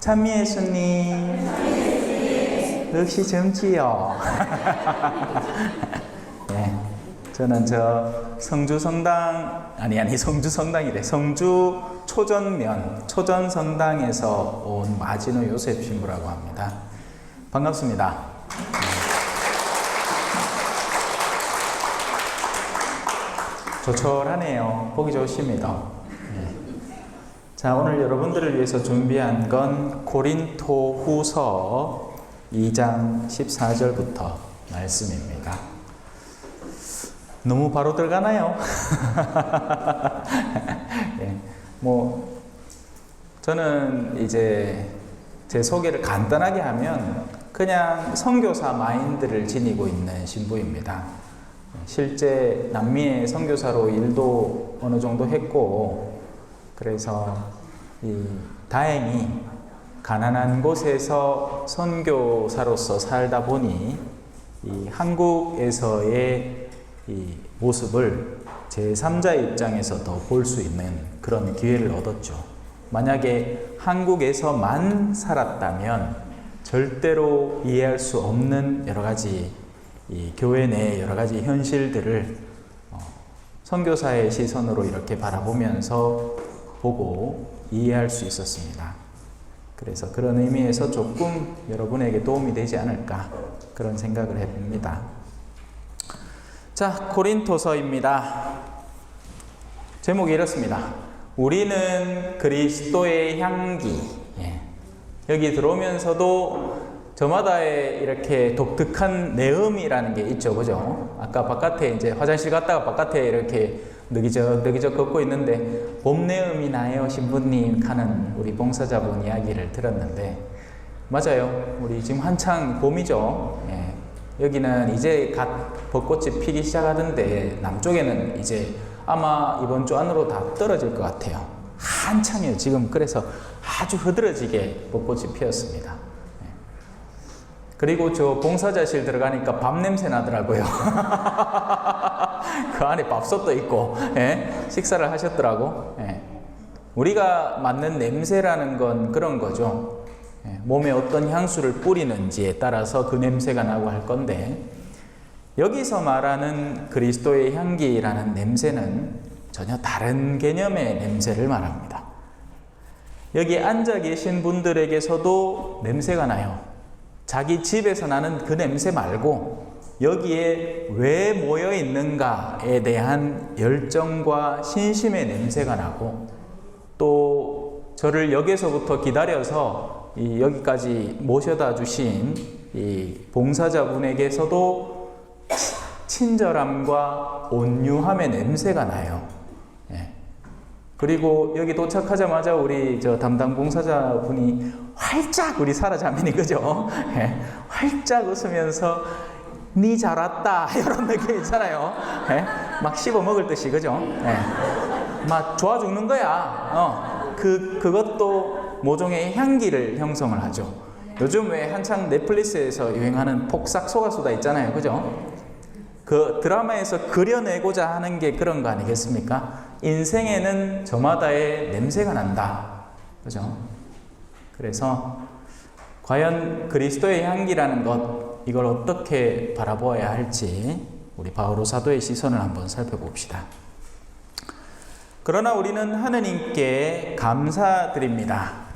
찬미 예수님 역시 젊지요. 네, 저는 성주 초전 성당에서 온 마진호 요셉 신부라고 합니다. 반갑습니다. 조촐하네요. 보기 좋습니다. 네. 자, 오늘 여러분들을 위해서 준비한 건 고린토 후서 2장 14절부터 말씀입니다. 너무 바로 들어가나요? 네, 저는 이제 제 소개를 간단하게 하면 그냥 선교사 마인드를 지니고 있는 신부입니다. 실제 남미의 선교사로 일도 어느 정도 했고, 그래서 다행히 가난한 곳에서 선교사로서 살다 보니 한국에서의 모습을 제3자의 입장에서 더 볼 수 있는 그런 기회를 얻었죠. 만약에 한국에서만 살았다면 절대로 이해할 수 없는 여러 가지 교회 내 여러 가지 현실들을 선교사의 시선으로 이렇게 바라보면서 보고 이해할 수 있었습니다. 그래서 그런 의미에서 조금 여러분에게 도움이 되지 않을까 그런 생각을 해봅니다. 자, 고린토서입니다. 제목이 이렇습니다. 우리는 그리스도의 향기. 여기 들어오면서도 저마다의 이렇게 독특한 내음이라는 게 있죠, 그죠? 아까 바깥에 이제 화장실 갔다가 바깥에 이렇게 느기적 걷고 있는데 봄 내음이 나요, 신부님 하는 우리 봉사자분 이야기를 들었는데 맞아요. 우리 지금 한창 봄이죠. 여기는 이제 갓 벚꽃이 피기 시작하던데 남쪽에는 이제 아마 이번 주 안으로 다 떨어질 것 같아요. 한창이에요. 지금 그래서 아주 흐드러지게 벚꽃이 피었습니다. 그리고 저 봉사자실 들어가니까 밥 냄새 나더라고요. 그 안에 밥솥도 있고, 식사를 하셨더라고. 우리가 맡는 냄새라는 건 그런 거죠. 몸에 어떤 향수를 뿌리는지에 따라서 그 냄새가 나고 할 건데, 여기서 말하는 그리스도의 향기라는 냄새는 전혀 다른 개념의 냄새를 말합니다. 여기 앉아 계신 분들에게서도 냄새가 나요. 자기 집에서 나는 그 냄새 말고 여기에 왜 모여 있는가에 대한 열정과 신심의 냄새가 나고, 또 저를 역에서부터 기다려서 여기까지 모셔다 주신 이 봉사자분에게서도 친절함과 온유함의 냄새가 나요. 그리고 여기 도착하자마자 우리 저 담당 봉사자분이 활짝, 우리 사라 자매니 그죠? 활짝 웃으면서 니 잘 왔다 이런 느낌 있잖아요. 막 씹어 먹을 듯이 그죠? 막 좋아 죽는 거야. 그것도 모종의 향기를 형성을 하죠. 요즘 왜 한창 넷플릭스에서 유행하는 폭삭 소가수다 있잖아요, 그죠? 그 드라마에서 그려내고자 하는 게 그런 거 아니겠습니까? 인생에는 저마다의 냄새가 난다. 그죠? 그래서 과연 그리스도의 향기라는 것, 이걸 어떻게 바라보아야 할지 우리 바오로 사도의 시선을 한번 살펴봅시다. 그러나 우리는 하느님께 감사드립니다.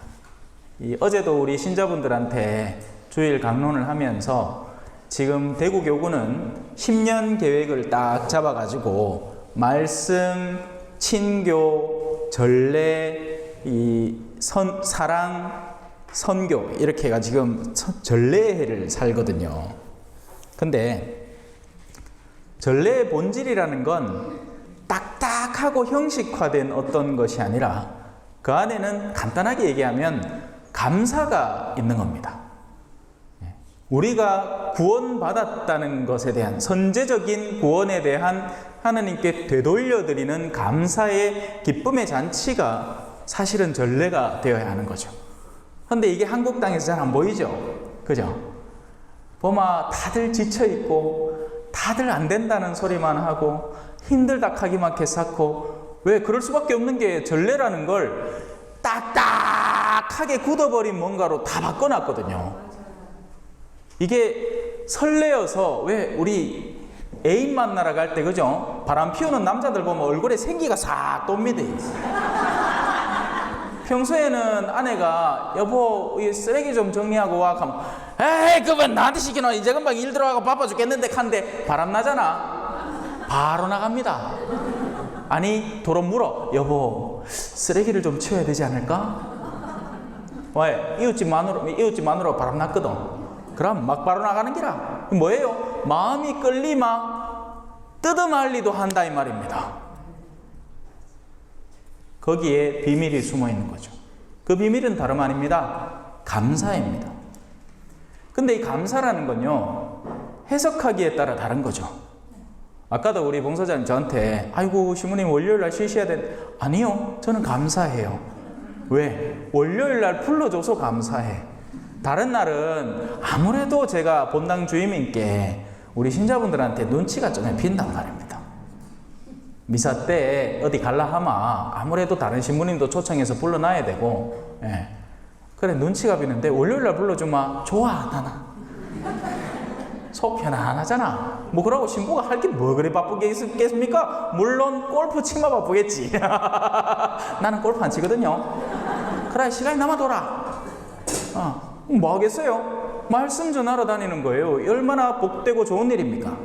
어제도 우리 신자분들한테 주일 강론을 하면서 지금 대구교구는 10년 계획을 딱 잡아가지고 말씀, 친교, 전례, 사랑, 선교 이렇게가 지금 전례해를 살거든요. 근데 전례의 본질이라는 건 딱딱하고 형식화된 어떤 것이 아니라 그 안에는 간단하게 얘기하면 감사가 있는 겁니다. 우리가 구원받았다는 것에 대한 선제적인 구원에 대한 하나님께 되돌려드리는 감사의 기쁨의 잔치가 사실은 전례가 되어야 하는 거죠. 그런데 이게 한국 땅에서 잘 안 보이죠? 그죠? 보마 다들 지쳐있고 다들 안 된다는 소리만 하고 힘들다 하기만 개쌓고, 왜 그럴 수밖에 없는 게 전례라는 걸 딱딱하게 약하게 굳어버린 뭔가로 다 바꿔놨거든요. 이게 설레어서 왜 우리 애인 만나러 갈 때 그죠? 바람 피우는 남자들 보면 얼굴에 생기가 싹 돕니다. 평소에는 아내가 여보 이 쓰레기 좀 정리하고 와 하면 에이 그건 나한테 시키노 이제 금방 일 들어가고 바빠 죽겠는데 한데 바람 나잖아. 바로 나갑니다. 아니 도로 물어 여보 쓰레기를 좀 치워야 되지 않을까? 왜? 이웃집 마누라 바람 났거든. 그럼 막 바로 나가는 기라. 뭐예요? 마음이 끌리마 뜯어말리도 한다 이 말입니다. 거기에 비밀이 숨어 있는 거죠. 그 비밀은 다름 아닙니다. 감사입니다. 근데 이 감사라는 건요, 해석하기에 따라 다른 거죠. 아까도 우리 봉사자님 저한테 아이고 신부님 월요일날 쉬셔야 돼. 아니요, 저는 감사해요. 왜? 월요일날 불러줘서 감사해. 다른 날은 아무래도 제가 본당 주임님께 우리 신자분들한테 눈치가 좀 빈단 말입니다. 미사 때 어디 갈라 하마 아무래도 다른 신부님도 초청해서 불러놔야 되고, 예. 그래 눈치가 비는데 월요일날 불러주마 좋아 나는 속 편안하잖아. 뭐 그러고 신부가 할 게 뭐 그래 바쁘게 있겠습니까? 물론 골프 치마 바쁘겠지. 나는 골프 안 치거든요. 그래 시간이 남아돌아. 뭐 하겠어요? 말씀 전하러 다니는 거예요. 얼마나 복되고 좋은 일입니까?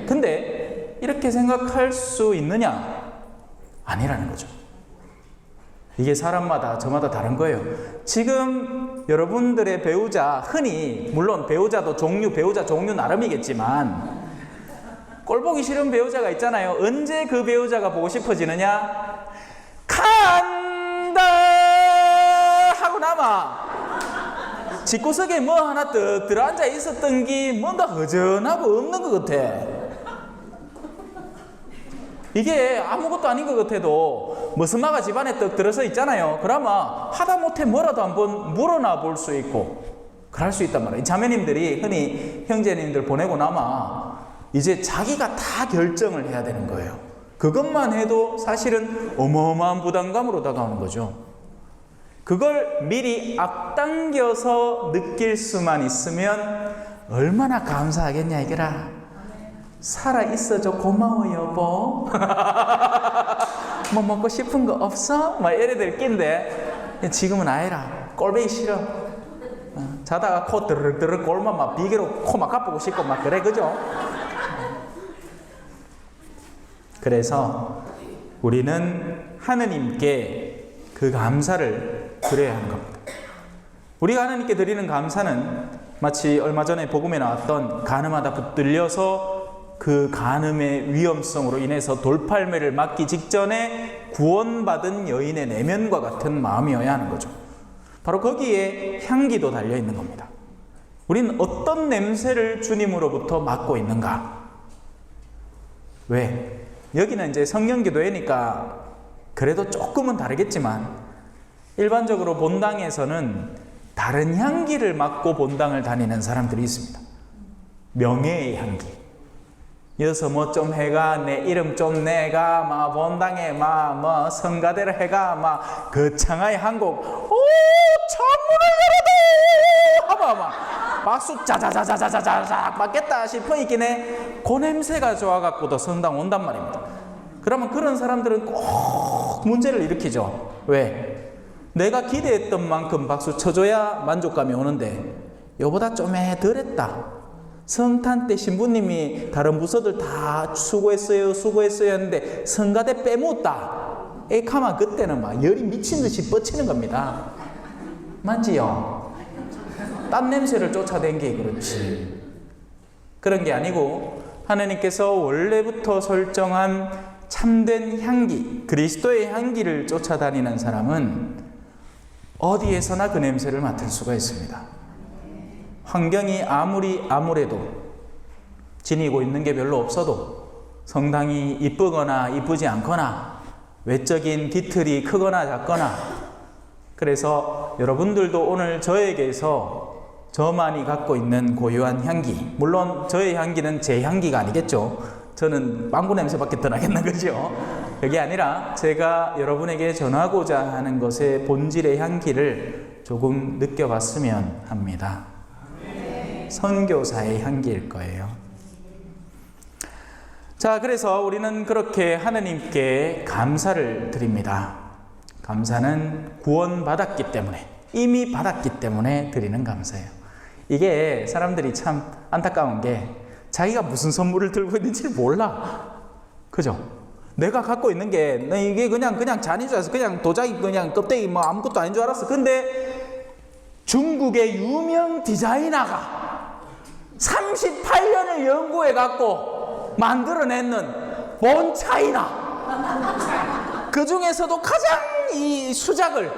근데 이렇게 생각할 수 있느냐? 아니라는 거죠. 이게 사람마다 저마다 다른 거예요. 지금 여러분들의 배우자 흔히 물론 배우자 종류 나름이겠지만 꼴 보기 싫은 배우자가 있잖아요. 언제 그 배우자가 보고 싶어지느냐? 간다 하고 남아 집구석에 뭐 하나 뜩 들어앉아 있었던 게 뭔가 허전하고 없는 것 같아. 이게 아무것도 아닌 것 같아도 머스마가 집안에 떡 들어서 있잖아요. 그러면 하다못해 뭐라도 한번 물어나 볼 수 있고 그럴 수 있단 말이에요. 자매님들이 흔히 형제님들 보내고 나면 이제 자기가 다 결정을 해야 되는 거예요. 그것만 해도 사실은 어마어마한 부담감으로 다가오는 거죠. 그걸 미리 앞당겨서 느낄 수만 있으면 얼마나 감사하겠냐 이거라. 살아있어줘 고마워 여보. 뭐 먹고 싶은 거 없어? 막 이래들 낀데 지금은 아니라 꼴보기 싫어. 자다가 코 드르륵 골만 막 비계로 코 막 가쁘고 싶고 막 그래 그죠? 그래서 우리는 하느님께 그 감사를 드려야 하는 겁니다. 우리가 하느님께 드리는 감사는 마치 얼마 전에 복음에 나왔던 간음하다 붙들려서 그 간음의 위험성으로 인해서 돌팔매를 맞기 직전에 구원받은 여인의 내면과 같은 마음이어야 하는 거죠. 바로 거기에 향기도 달려있는 겁니다. 우리는 어떤 냄새를 주님으로부터 맡고 있는가? 왜? 여기는 이제 성령기도회니까 그래도 조금은 다르겠지만 일반적으로 본당에서는 다른 향기를 맡고 본당을 다니는 사람들이 있습니다. 명예의 향기. 여서 뭐 좀 해가 내 이름 좀 내가 막 본당에 막 뭐 성가대를 해가 막 거창하게 한곡 오 창문을 열어도 하면 막 박수 자자자자자자자 맞겠다 싶어 있긴 해. 그 냄새가 좋아갖고도 성당 온단 말입니다. 그러면 그런 사람들은 꼭 문제를 일으키죠. 왜? 내가 기대했던 만큼 박수 쳐줘야 만족감이 오는데 요보다 좀 덜했다. 성탄 때 신부님이 다른 부서들 다 수고했어요 했는데 성가대 빼먹었다. 에이카만 그때는 막 열이 미친 듯이 뻗치는 겁니다. 맞지요? 땀 냄새를 쫓아댄 게 그렇지. 그런 게 아니고 하나님께서 원래부터 설정한 참된 향기, 그리스도의 향기를 쫓아다니는 사람은 어디에서나 그 냄새를 맡을 수가 있습니다. 환경이 아무래도 지니고 있는 게 별로 없어도 성당이 이쁘거나 이쁘지 않거나 외적인 뒤틀이 크거나 작거나 그래서 여러분들도 오늘 저에게서 저만이 갖고 있는 고유한 향기, 물론 저의 향기는 제 향기가 아니겠죠. 저는 망고 냄새밖에 더 나겠나 그죠? 그게 아니라 제가 여러분에게 전하고자 하는 것의 본질의 향기를 조금 느껴봤으면 합니다. 선교사의 향기일 거예요. 자, 그래서 우리는 그렇게 하느님께 감사를 드립니다. 감사는 구원받았기 때문에, 이미 받았기 때문에 드리는 감사예요. 이게 사람들이 참 안타까운 게 자기가 무슨 선물을 들고 있는지 몰라. 그죠? 내가 갖고 있는 게 이게 그냥 잔인 줄 알았어. 그냥 도자기 그냥 껍데기 뭐 아무것도 아닌 줄 알았어. 근데 중국의 유명 디자이너가 38년을 연구해 갖고 만들어내는 본 차이나, 그 중에서도 가장 이 수작을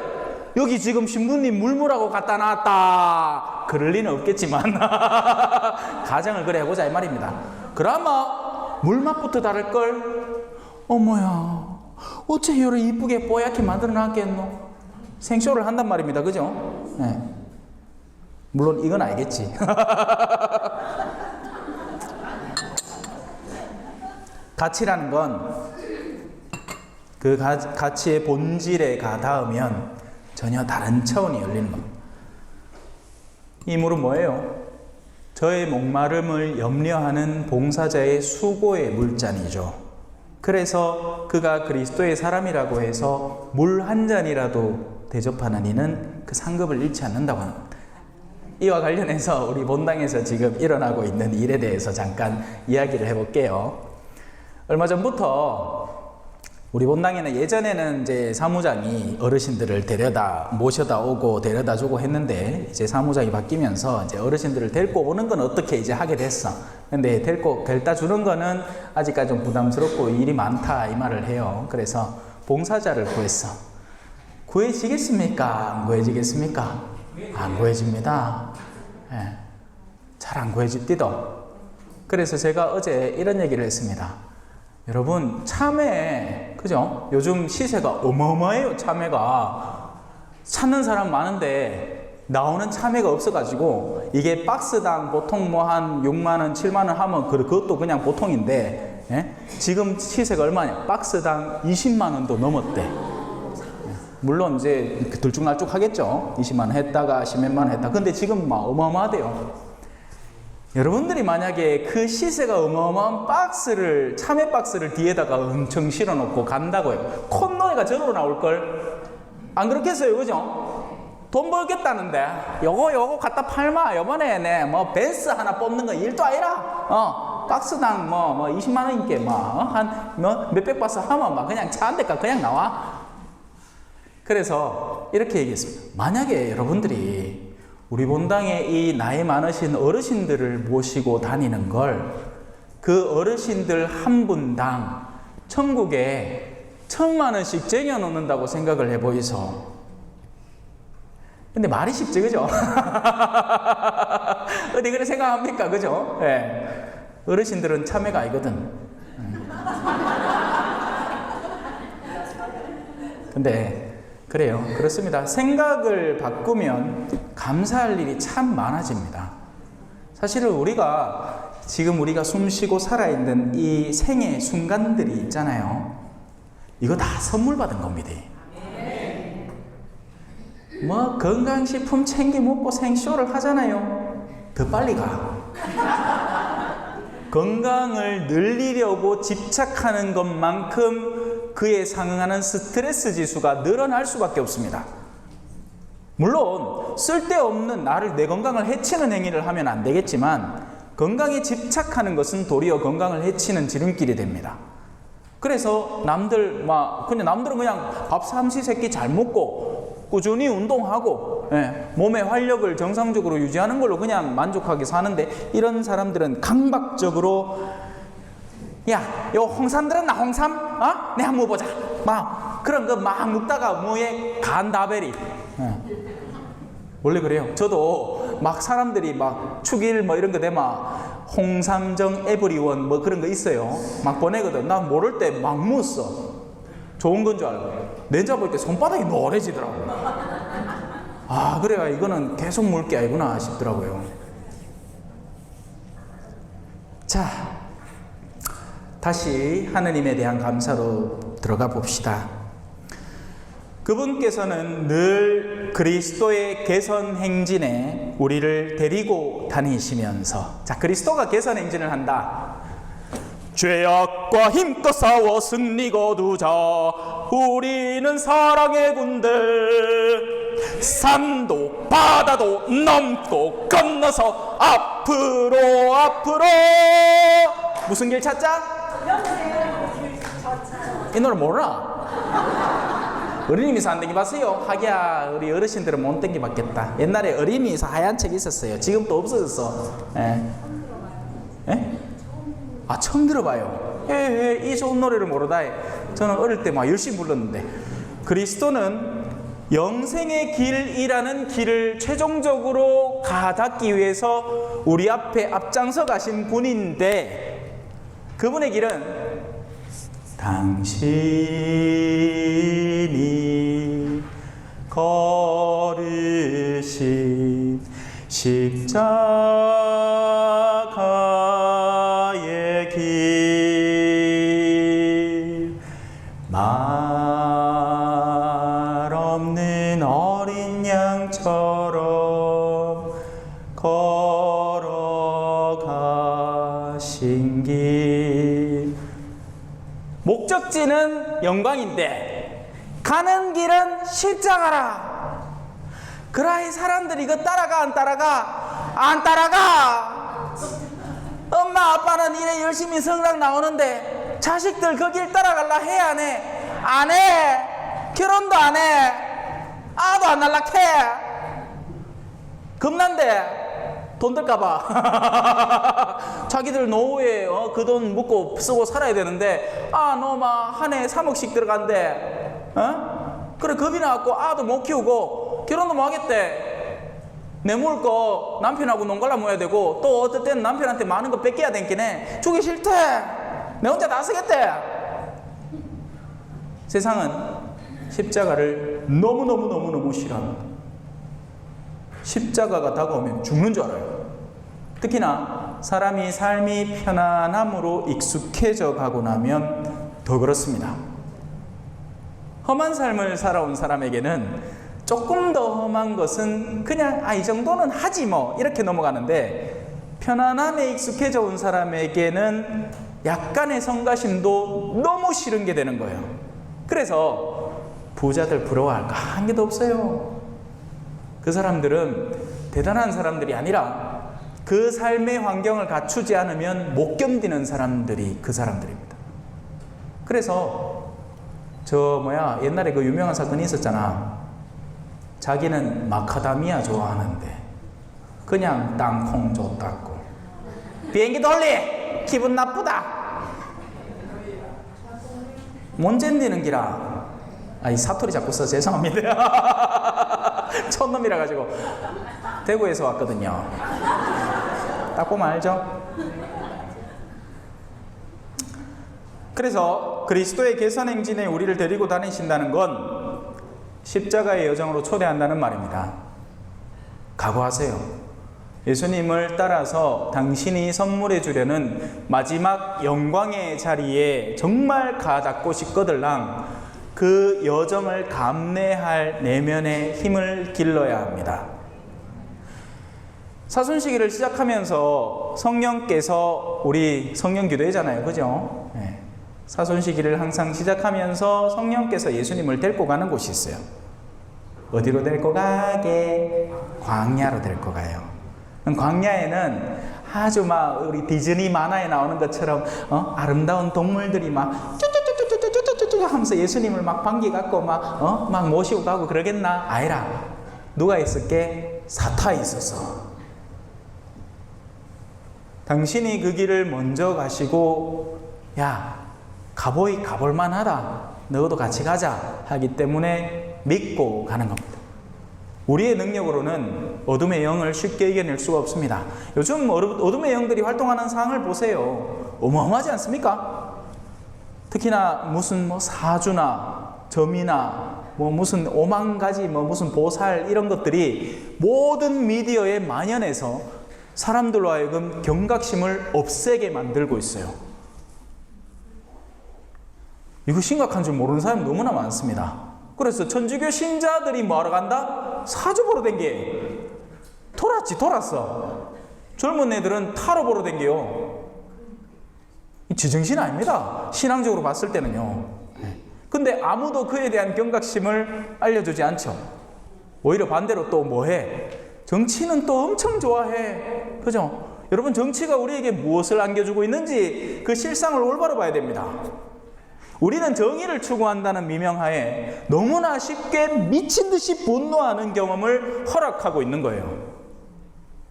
여기 지금 신부님 물무라고 갖다 놨다 그럴 리는 없겠지만 가정을 그래 해보자 이 말입니다. 그나마 물맛부터 다를걸. 어머야, 어째 이렇게 이쁘게 뽀얗게 만들어 놨겠노? 생쇼를 한단 말입니다. 그죠? 네. 물론 이건 알겠지. 가치라는 건 그 가치의 본질에 닿으면 전혀 다른 차원이 열리는 겁니다. 이 물은 뭐예요? 저의 목마름을 염려하는 봉사자의 수고의 물잔이죠. 그래서 그가 그리스도의 사람이라고 해서 물 한 잔이라도 대접하는 이는 그 상급을 잃지 않는다고 합니다. 이와 관련해서 우리 본당에서 지금 일어나고 있는 일에 대해서 잠깐 이야기를 해볼게요. 얼마 전부터 우리 본당에는, 예전에는 이제 사무장이 어르신들을 모셔다 오고 데려다 주고 했는데, 이제 사무장이 바뀌면서 이제 어르신들을 데리고 오는 건 어떻게 이제 하게 됐어. 근데 데려다 주는 거는 아직까지 좀 부담스럽고 일이 많다 이 말을 해요. 그래서 봉사자를 구했어. 구해지겠습니까? 안 구해지겠습니까? 안 구해집니다. 예. 잘 안 구해집디도. 그래서 제가 어제 이런 얘기를 했습니다. 여러분, 참외, 그죠? 요즘 시세가 어마어마해요. 참외가 찾는 사람 많은데 나오는 참외가 없어가지고, 이게 박스당 보통 뭐 한 6만원 7만원 하면 그것도 그냥 보통인데, 예? 지금 시세가 얼마냐? 박스당 20만원도 넘었대. 물론 이제 들쭉날쭉 하겠죠. 20만원 했다가 10몇만원 했다. 근데 지금 막 어마어마하대요. 여러분들이 만약에 그 시세가 어마어마한 박스를, 참외 박스를 뒤에다가 엄청 실어놓고 간다고요. 콧노래가 저러고 나올걸? 안 그렇겠어요? 그죠? 돈 벌겠다는데 요거 갖다 팔마. 요번에 내 뭐 벤스 하나 뽑는 거 일도 아니라 박스당 뭐 20만 원인게 한 몇백 박스 하면 막 그냥 차 한 대가 그냥 나와. 그래서 이렇게 얘기했습니다. 만약에 여러분들이 우리 본당에 이 나이 많으신 어르신들을 모시고 다니는 걸, 그 어르신들 한 분당 천국에 1,000만 원씩 쟁여놓는다고 생각을 해보이소. 근데 말이 쉽지, 그죠? 어디 그래 생각합니까? 그죠? 네. 어르신들은 참외가 아니거든. 근데 그래요. 그렇습니다. 생각을 바꾸면 감사할 일이 참 많아집니다. 사실은 지금 우리가 숨쉬고 살아있는 이 생의 순간들이 있잖아요. 이거 다 선물 받은 겁니다. 뭐 건강식품 챙겨 먹고 생쇼를 하잖아요. 더 빨리 가. 건강을 늘리려고 집착하는 것만큼 그에 상응하는 스트레스 지수가 늘어날 수밖에 없습니다. 물론 쓸데없는 내 건강을 해치는 행위를 하면 안 되겠지만, 건강에 집착하는 것은 도리어 건강을 해치는 지름길이 됩니다. 그래서 남들은 그냥 밥 삼시세끼 잘 먹고 꾸준히 운동하고 몸의 활력을 정상적으로 유지하는 걸로 그냥 만족하게 사는데, 이런 사람들은 강박적으로 야, 요 홍삼 들었나? 홍삼? 내 한번 먹어보자. 그런 거 막 먹다가 뭐에 간다베리. 원래 그래요. 저도 사람들이 축일 이런 거 되면 홍삼정 에브리원 그런 거 있어요. 보내거든. 난 모를 때 먹었어. 좋은 건 줄 알고. 내자 볼 때 손바닥이 노래지더라고. 그래야 이거는 계속 먹을 게 아니구나 싶더라고요. 자, 다시 하느님에 대한 감사로 들어가 봅시다. 그분께서는 늘 그리스도의 개선 행진에 우리를 데리고 다니시면서, 자, 그리스도가 개선 행진을 한다. 죄악과 힘껏 싸워 승리 거두자. 우리는 사랑의 군대. 산도 바다도 넘고 건너서 앞으로 앞으로. 무슨 길 찾자? 이 노래 몰라? 어린이미사 안 땡겨봤어요? 하기야 우리 어르신들은 못 땡겨봤겠다. 옛날에 어린이미사 하얀 책이 있었어요. 지금 또 없어졌어. 예? 예? 아, 처음 들어봐요. 이 좋은 노래를 모르다. 저는 어릴 때 막 열심히 불렀는데. 그리스도는 영생의 길이라는 길을 최종적으로 가닿기 위해서 우리 앞에 앞장서 가신 분인데, 그분의 길은 당신이 걸으신 십자가의 길, 말 없는 어린 양처럼 걸어가신 길. 목적지는 영광인데 가는 길은 십자가라. 그라이 사람들이 이거 따라가 안 따라가? 안 따라가. 엄마 아빠는 이래 열심히 성당 나오는데 자식들 그 길 따라갈라 해 안 해? 안 해. 결혼도 안 해. 아도 안 날락해. 겁난데 돈 들까봐. 자기들 노후에 그 돈 묻고 쓰고 살아야 되는데, 너 막 한 해 3억씩 들어간대. 그래 겁이 나갖고 아도 못 키우고 결혼도 못 하겠대. 내물 거 남편하고 농갈라 모여야 되고, 또 어떨 때는 남편한테 많은 거 뺏겨야 되겠네. 주기 싫대. 내 혼자 다 쓰겠대. 세상은 십자가를 너무너무 싫어합니다. 십자가가 다가오면 죽는 줄 알아요. 특히나 사람이 삶이 편안함으로 익숙해져 가고 나면 더 그렇습니다. 험한 삶을 살아온 사람에게는 조금 더 험한 것은 그냥 이 정도는 하지 뭐 이렇게 넘어가는데, 편안함에 익숙해져 온 사람에게는 약간의 성가심도 너무 싫은 게 되는 거예요. 그래서 부자들 부러워할까 한 개도 없어요. 그 사람들은 대단한 사람들이 아니라 그 삶의 환경을 갖추지 않으면 못 견디는 사람들이 그 사람들입니다. 그래서 옛날에 그 유명한 사건이 있었잖아. 자기는 마카다미아 좋아하는데 그냥 땅콩 줬다고. 비행기 돌리! 기분 나쁘다! 못 견디는 기라. 이 사투리 자꾸 써 죄송합니다. 촌놈이라 가지고. 대구에서 왔거든요. 딱 보면 알죠? 그래서 그리스도의 개선 행진에 우리를 데리고 다니신다는 건 십자가의 여정으로 초대한다는 말입니다. 각오하세요. 예수님을 따라서 당신이 선물해 주려는 마지막 영광의 자리에 정말 가닿고 싶거들랑 그 여정을 감내할 내면의 힘을 길러야 합니다. 사순시기를 시작하면서 성령께서, 우리 성령 기도회잖아요, 그죠? 네. 사순시기를 항상 시작하면서 성령께서 예수님을 데리고 가는 곳이 있어요. 어디로 데리고 가게? 광야로 데리고 가요. 광야에는 아주 막 우리 디즈니 만화에 나오는 것처럼 아름다운 동물들이 막 쭈쭈쭈쭈쭈쭈쭈쭈 하면서 예수님을 막 반기 갖고 막 모시고 가고 그러겠나? 아니라 누가 있을게? 사탄이 있었어. 당신이 그 길을 먼저 가시고, 야, 가볼 만하다. 너도 같이 가자. 하기 때문에 믿고 가는 겁니다. 우리의 능력으로는 어둠의 영을 쉽게 이겨낼 수가 없습니다. 요즘 어둠의 영들이 활동하는 상황을 보세요. 어마어마하지 않습니까? 특히나 무슨 사주나 점이나 무슨 5만 가지 무슨 보살 이런 것들이 모든 미디어에 만연해서 사람들로 하여금 경각심을 없애게 만들고 있어요. 이거 심각한 줄 모르는 사람이 너무나 많습니다. 그래서 천주교 신자들이 뭐하러 간다? 사주 보러 댕겨. 돌았어. 젊은 애들은 타로 보러 댕겨요. 지정신 아닙니다. 신앙적으로 봤을 때는요. 근데 아무도 그에 대한 경각심을 알려주지 않죠. 오히려 반대로 또 뭐해? 정치는 또 엄청 좋아해. 그죠? 여러분, 정치가 우리에게 무엇을 안겨주고 있는지 그 실상을 올바로 봐야 됩니다. 우리는 정의를 추구한다는 미명하에 너무나 쉽게 미친 듯이 분노하는 경험을 허락하고 있는 거예요.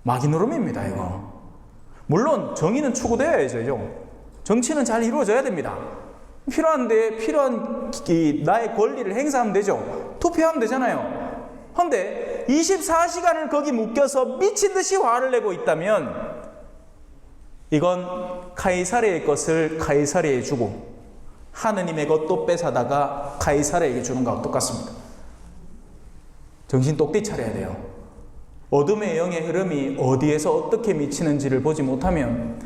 마귀노름입니다, 이거. 물론 정의는 추구되어야죠. 정치는 잘 이루어져야 됩니다. 필요한 나의 권리를 행사하면 되죠. 투표하면 되잖아요. 그런데 24시간을 거기 묶여서 미친 듯이 화를 내고 있다면 이건 카이사르의 것을 카이사르에 주고 하느님의 것도 뺏어다가 카이사르에게 주는 것과 똑같습니다. 정신 똑띠 차려야 돼요. 어둠의 영의 흐름이 어디에서 어떻게 미치는지를 보지 못하면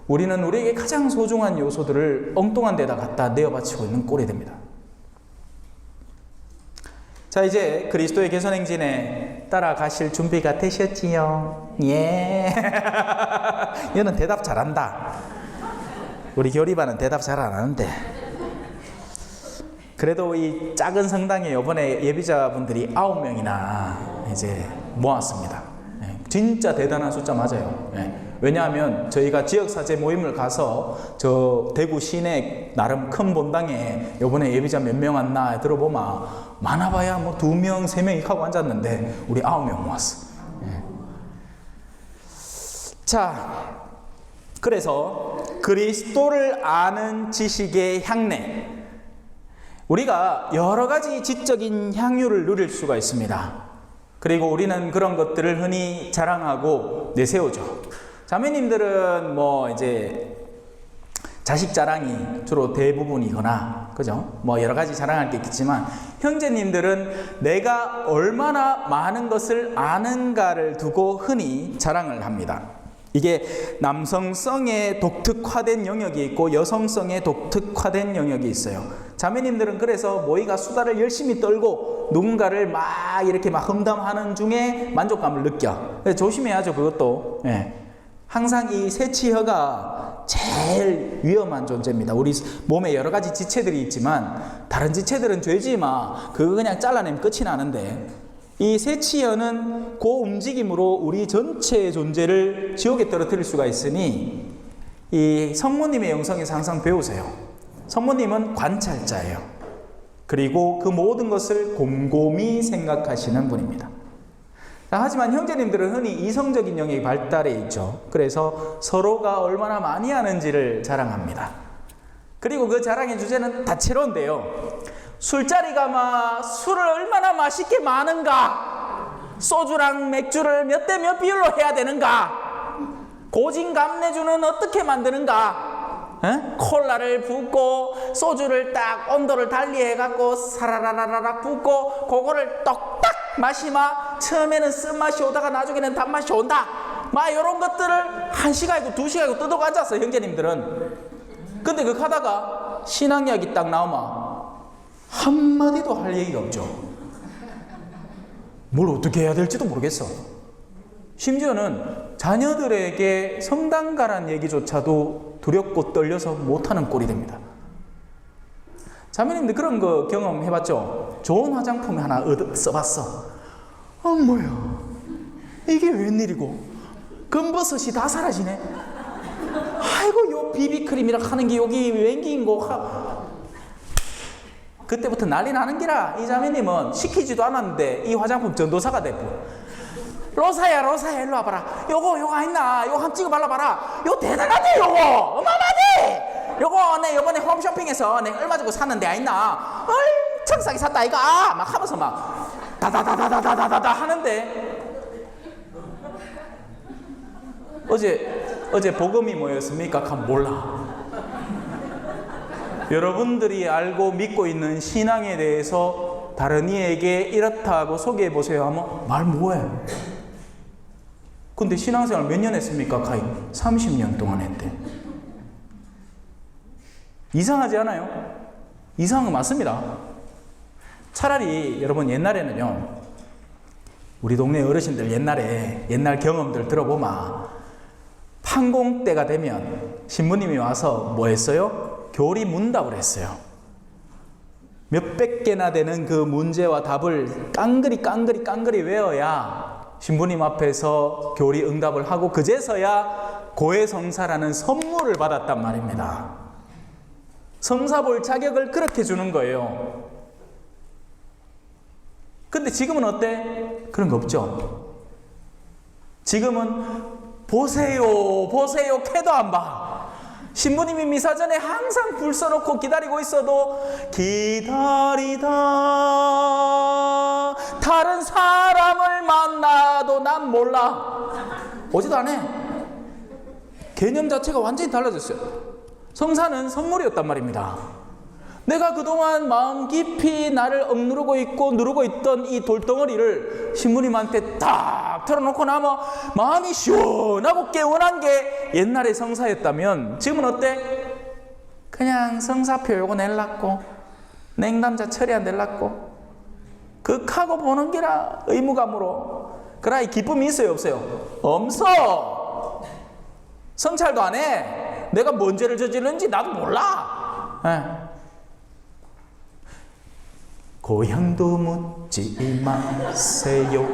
우리는 우리에게 가장 소중한 요소들을 엉뚱한 데다 갖다 내어 바치고 있는 꼴이 됩니다. 자, 이제 그리스도의 개선 행진에 따라가실 준비가 되셨지요? 예. 얘는 대답 잘한다. 우리 교리반은 대답 잘 안 하는데. 그래도 이 작은 성당에 이번에 예비자분들이 9명이나 이제 모았습니다. 진짜 대단한 숫자 맞아요. 왜냐하면 저희가 지역사제 모임을 가서 저 대구 시내 나름 큰 본당에 이번에 예비자 몇 명 왔나 들어보면 많아봐야 뭐 2명, 3명 하고 앉았는데 우리 9명 모았어. 자, 그래서 그리스도를 아는 지식의 향내, 우리가 여러 가지 지적인 향유를 누릴 수가 있습니다. 그리고 우리는 그런 것들을 흔히 자랑하고 내세우죠. 자매님들은 뭐 이제 자식 자랑이 주로 대부분이거나, 그죠? 뭐 여러 가지 자랑할 게 있겠지만, 형제님들은 내가 얼마나 많은 것을 아는가를 두고 흔히 자랑을 합니다. 이게 남성성의 독특화된 영역이 있고 여성성의 독특화된 영역이 있어요. 자매님들은 그래서 모이가 수다를 열심히 떨고 누군가를 막 이렇게 막 험담하는 중에 만족감을 느껴. 조심해야죠, 그것도. 항상 이 세치혀가 제일 위험한 존재입니다. 우리 몸에 여러 가지 지체들이 있지만 다른 지체들은 죄지마, 그거 그냥 잘라내면 끝이 나는데, 이 세치혀는 그 움직임으로 우리 전체의 존재를 지옥에 떨어뜨릴 수가 있으니 이 성모님의 영성에서 항상 배우세요. 성모님은 관찰자예요. 그리고 그 모든 것을 곰곰이 생각하시는 분입니다. 하지만 형제님들은 흔히 이성적인 영역이 발달해 있죠. 그래서 서로가 얼마나 많이 하는지를 자랑합니다. 그리고 그 자랑의 주제는 다채로운데요. 술자리가 막 술을 얼마나 맛있게 마는가, 소주랑 맥주를 몇 대 몇 비율로 해야 되는가, 고진감내주는 어떻게 만드는가, 콜라를 붓고 소주를 딱 온도를 달리 해갖고 사라라라락 붓고 그거를 똑딱 마시마 처음에는 쓴맛이 오다가 나중에는 단맛이 온다, 막 이런 것들을 1시간이고 2시간이고 뜯어고 앉았어, 형제님들은. 근데 그거 하다가 신앙이야기 딱 나오면 한마디도 할 얘기가 없죠. 뭘 어떻게 해야 될지도 모르겠어. 심지어는 자녀들에게 성당 가란 얘기조차도 두렵고 떨려서 못하는 꼴이 됩니다. 자매님들 그런 거 경험해봤죠? 좋은 화장품 하나 써봤어. 뭐야, 이게 웬일이고 금버섯이 다 사라지네. 아이고, 요 비비크림이라 하는 게 여기 웬기인고. 그때부터 난리 나는 기라. 이 자매님은 시키지도 않았는데 이 화장품 전도사가 됐고, 로사야 일로 와봐라, 요거 있나, 요거 한번 찍어 발라봐라, 요 대단하대, 요거 어마어마하대, 요거 내 요번에 홈쇼핑에서 내가 얼마 주고 샀는데 아있나, 엄청 싸게 샀다 이거, 막 하면서 막 다다다다다다다다 하는데, 어제 복음이 뭐였습니까? 감 몰라. 여러분들이 알고 믿고 있는 신앙에 대해서 다른 이에게 이렇다 하고 소개해 보세요 하면 말 뭐해? 근데 신앙생활 몇 년 했습니까? 가히 30년 동안 했대. 이상하지 않아요? 이상한 거 많습니다. 차라리 여러분 옛날에는요, 우리 동네 어르신들 옛날 경험들 들어보면 판공 때가 되면 신부님이 와서 뭐 했어요? 교리 문답을 했어요. 몇백 개나 되는 그 문제와 답을 깡그리 외워야 신부님 앞에서 교리 응답을 하고 그제서야 고해성사라는 선물을 받았단 말입니다. 성사 볼 자격을 그렇게 주는 거예요. 근데 지금은 어때? 그런 거 없죠. 지금은 보세요 캐도 안 봐. 신부님이 미사 전에 항상 불 써놓고 기다리고 있어도 기다리다 다른 사람을 만나도 난 몰라. 오지도 않아. 개념 자체가 완전히 달라졌어요. 성사는 선물이었단 말입니다. 내가 그동안 마음 깊이 나를 억누르고 있고 누르고 있던 이 돌덩어리를 신부님한테 딱 털어놓고 나면 마음이 시원하고 개운한 게 옛날의 성사였다면 지금은 어때? 그냥 성사표 요거 낼라고 냉담자 처리 안 될라고 극하고 보는 기라 의무감으로. 그러나 이 기쁨이 있어요 없어요? 없어. 성찰도 안 해. 내가 뭔 죄를 저질렀는지 나도 몰라. 고향도 묻지 마세요.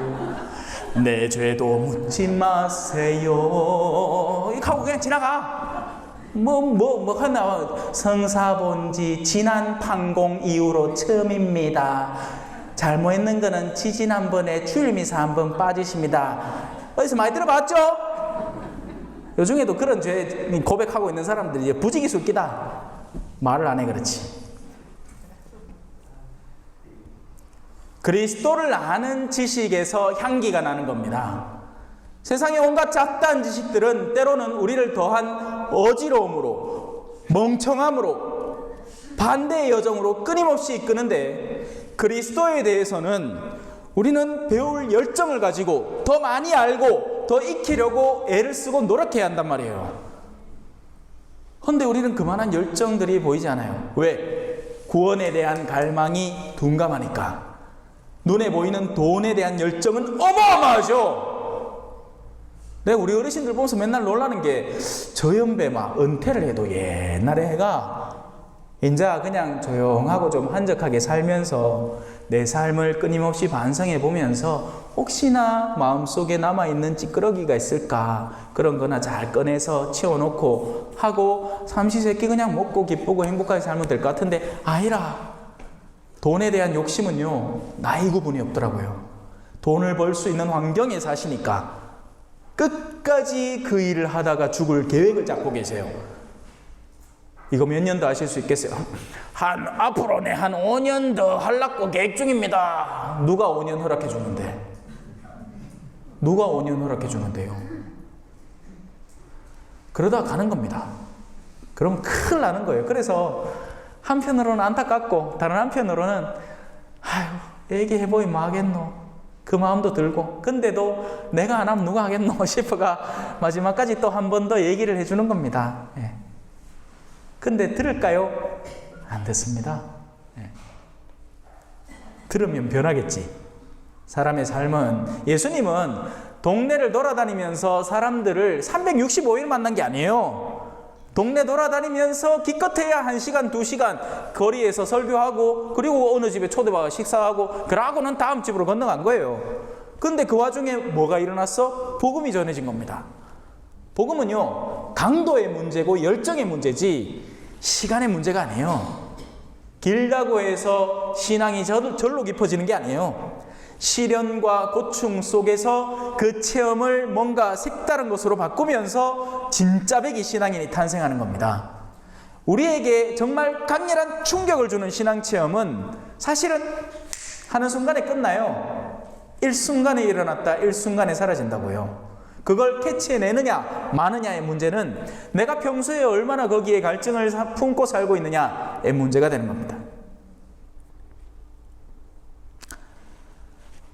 내 죄도 묻지 마세요. 이렇게 하고 그냥 지나가. 뭐 하나 성사 본지 지난 판공 이후로 처음입니다. 잘못했는 거는 지지난번에 주일미사 한번 빠지십니다. 어디서 많이 들어봤죠? 요중에도 그런 죄 고백하고 있는 사람들이 이제 부지기수끼다. 말을 안 해 그렇지. 그리스도를 아는 지식에서 향기가 나는 겁니다. 세상의 온갖 잡다한 지식들은 때로는 우리를 더한 어지러움으로, 멍청함으로, 반대의 여정으로 끊임없이 이끄는데 그리스도에 대해서는 우리는 배울 열정을 가지고 더 많이 알고 더 익히려고 애를 쓰고 노력해야 한단 말이에요. 그런데 우리는 그만한 열정들이 보이지 않아요. 왜? 구원에 대한 갈망이 둔감하니까. 눈에 보이는 돈에 대한 열정은 어마어마하죠. 내가 우리 어르신들 보면서 맨날 놀라는 게 저 연배 막 은퇴를 해도 옛날에 해가 이제 그냥 조용하고 좀 한적하게 살면서 내 삶을 끊임없이 반성해 보면서 혹시나 마음속에 남아있는 찌끄러기가 있을까 그런 거나 잘 꺼내서 치워놓고 하고 삼시세끼 그냥 먹고 기쁘고 행복하게 살면 될 것 같은데 아니라 돈에 대한 욕심은요 나이 구분이 없더라고요. 돈을 벌 수 있는 환경에 사시니까 끝까지 그 일을 하다가 죽을 계획을 잡고 계세요. 이거 몇 년 더 하실 수 있겠어요? 앞으로 한 5년 더 하려고 계획 중입니다. 누가 5년 허락해 주는데? 누가 5년 허락해 주는데요? 그러다 가는 겁니다. 그럼 큰일 나는 거예요. 그래서 한편으로는 안타깝고 다른 한편으로는 아유 얘기해보이 뭐 하겠노 그 마음도 들고 근데도 내가 안 하면 누가 하겠노 싶어가 마지막까지 또 한 번 더 얘기를 해주는 겁니다. 예. 근데 들을까요? 안 듣습니다. 예. 들으면 변하겠지. 사람의 삶은 예수님은 동네를 돌아다니면서 사람들을 365일 만난 게 아니에요. 동네 돌아다니면서 기껏해야 1시간, 2시간 거리에서 설교하고 그리고 어느 집에 초대받아 식사하고 그러고는 다음 집으로 건너간 거예요. 근데 그 와중에 뭐가 일어났어? 복음이 전해진 겁니다. 복음은요 강도의 문제고 열정의 문제지 시간의 문제가 아니에요. 길다고 해서 신앙이 절로 깊어지는 게 아니에요. 시련과 고충 속에서 그 체험을 뭔가 색다른 것으로 바꾸면서 진짜배기 신앙인이 탄생하는 겁니다. 우리에게 정말 강렬한 충격을 주는 신앙 체험은 사실은 하는 순간에 끝나요. 일순간에 일어났다 일순간에 사라진다고요. 그걸 캐치해내느냐 마느냐의 문제는 내가 평소에 얼마나 거기에 갈증을 품고 살고 있느냐의 문제가 되는 겁니다.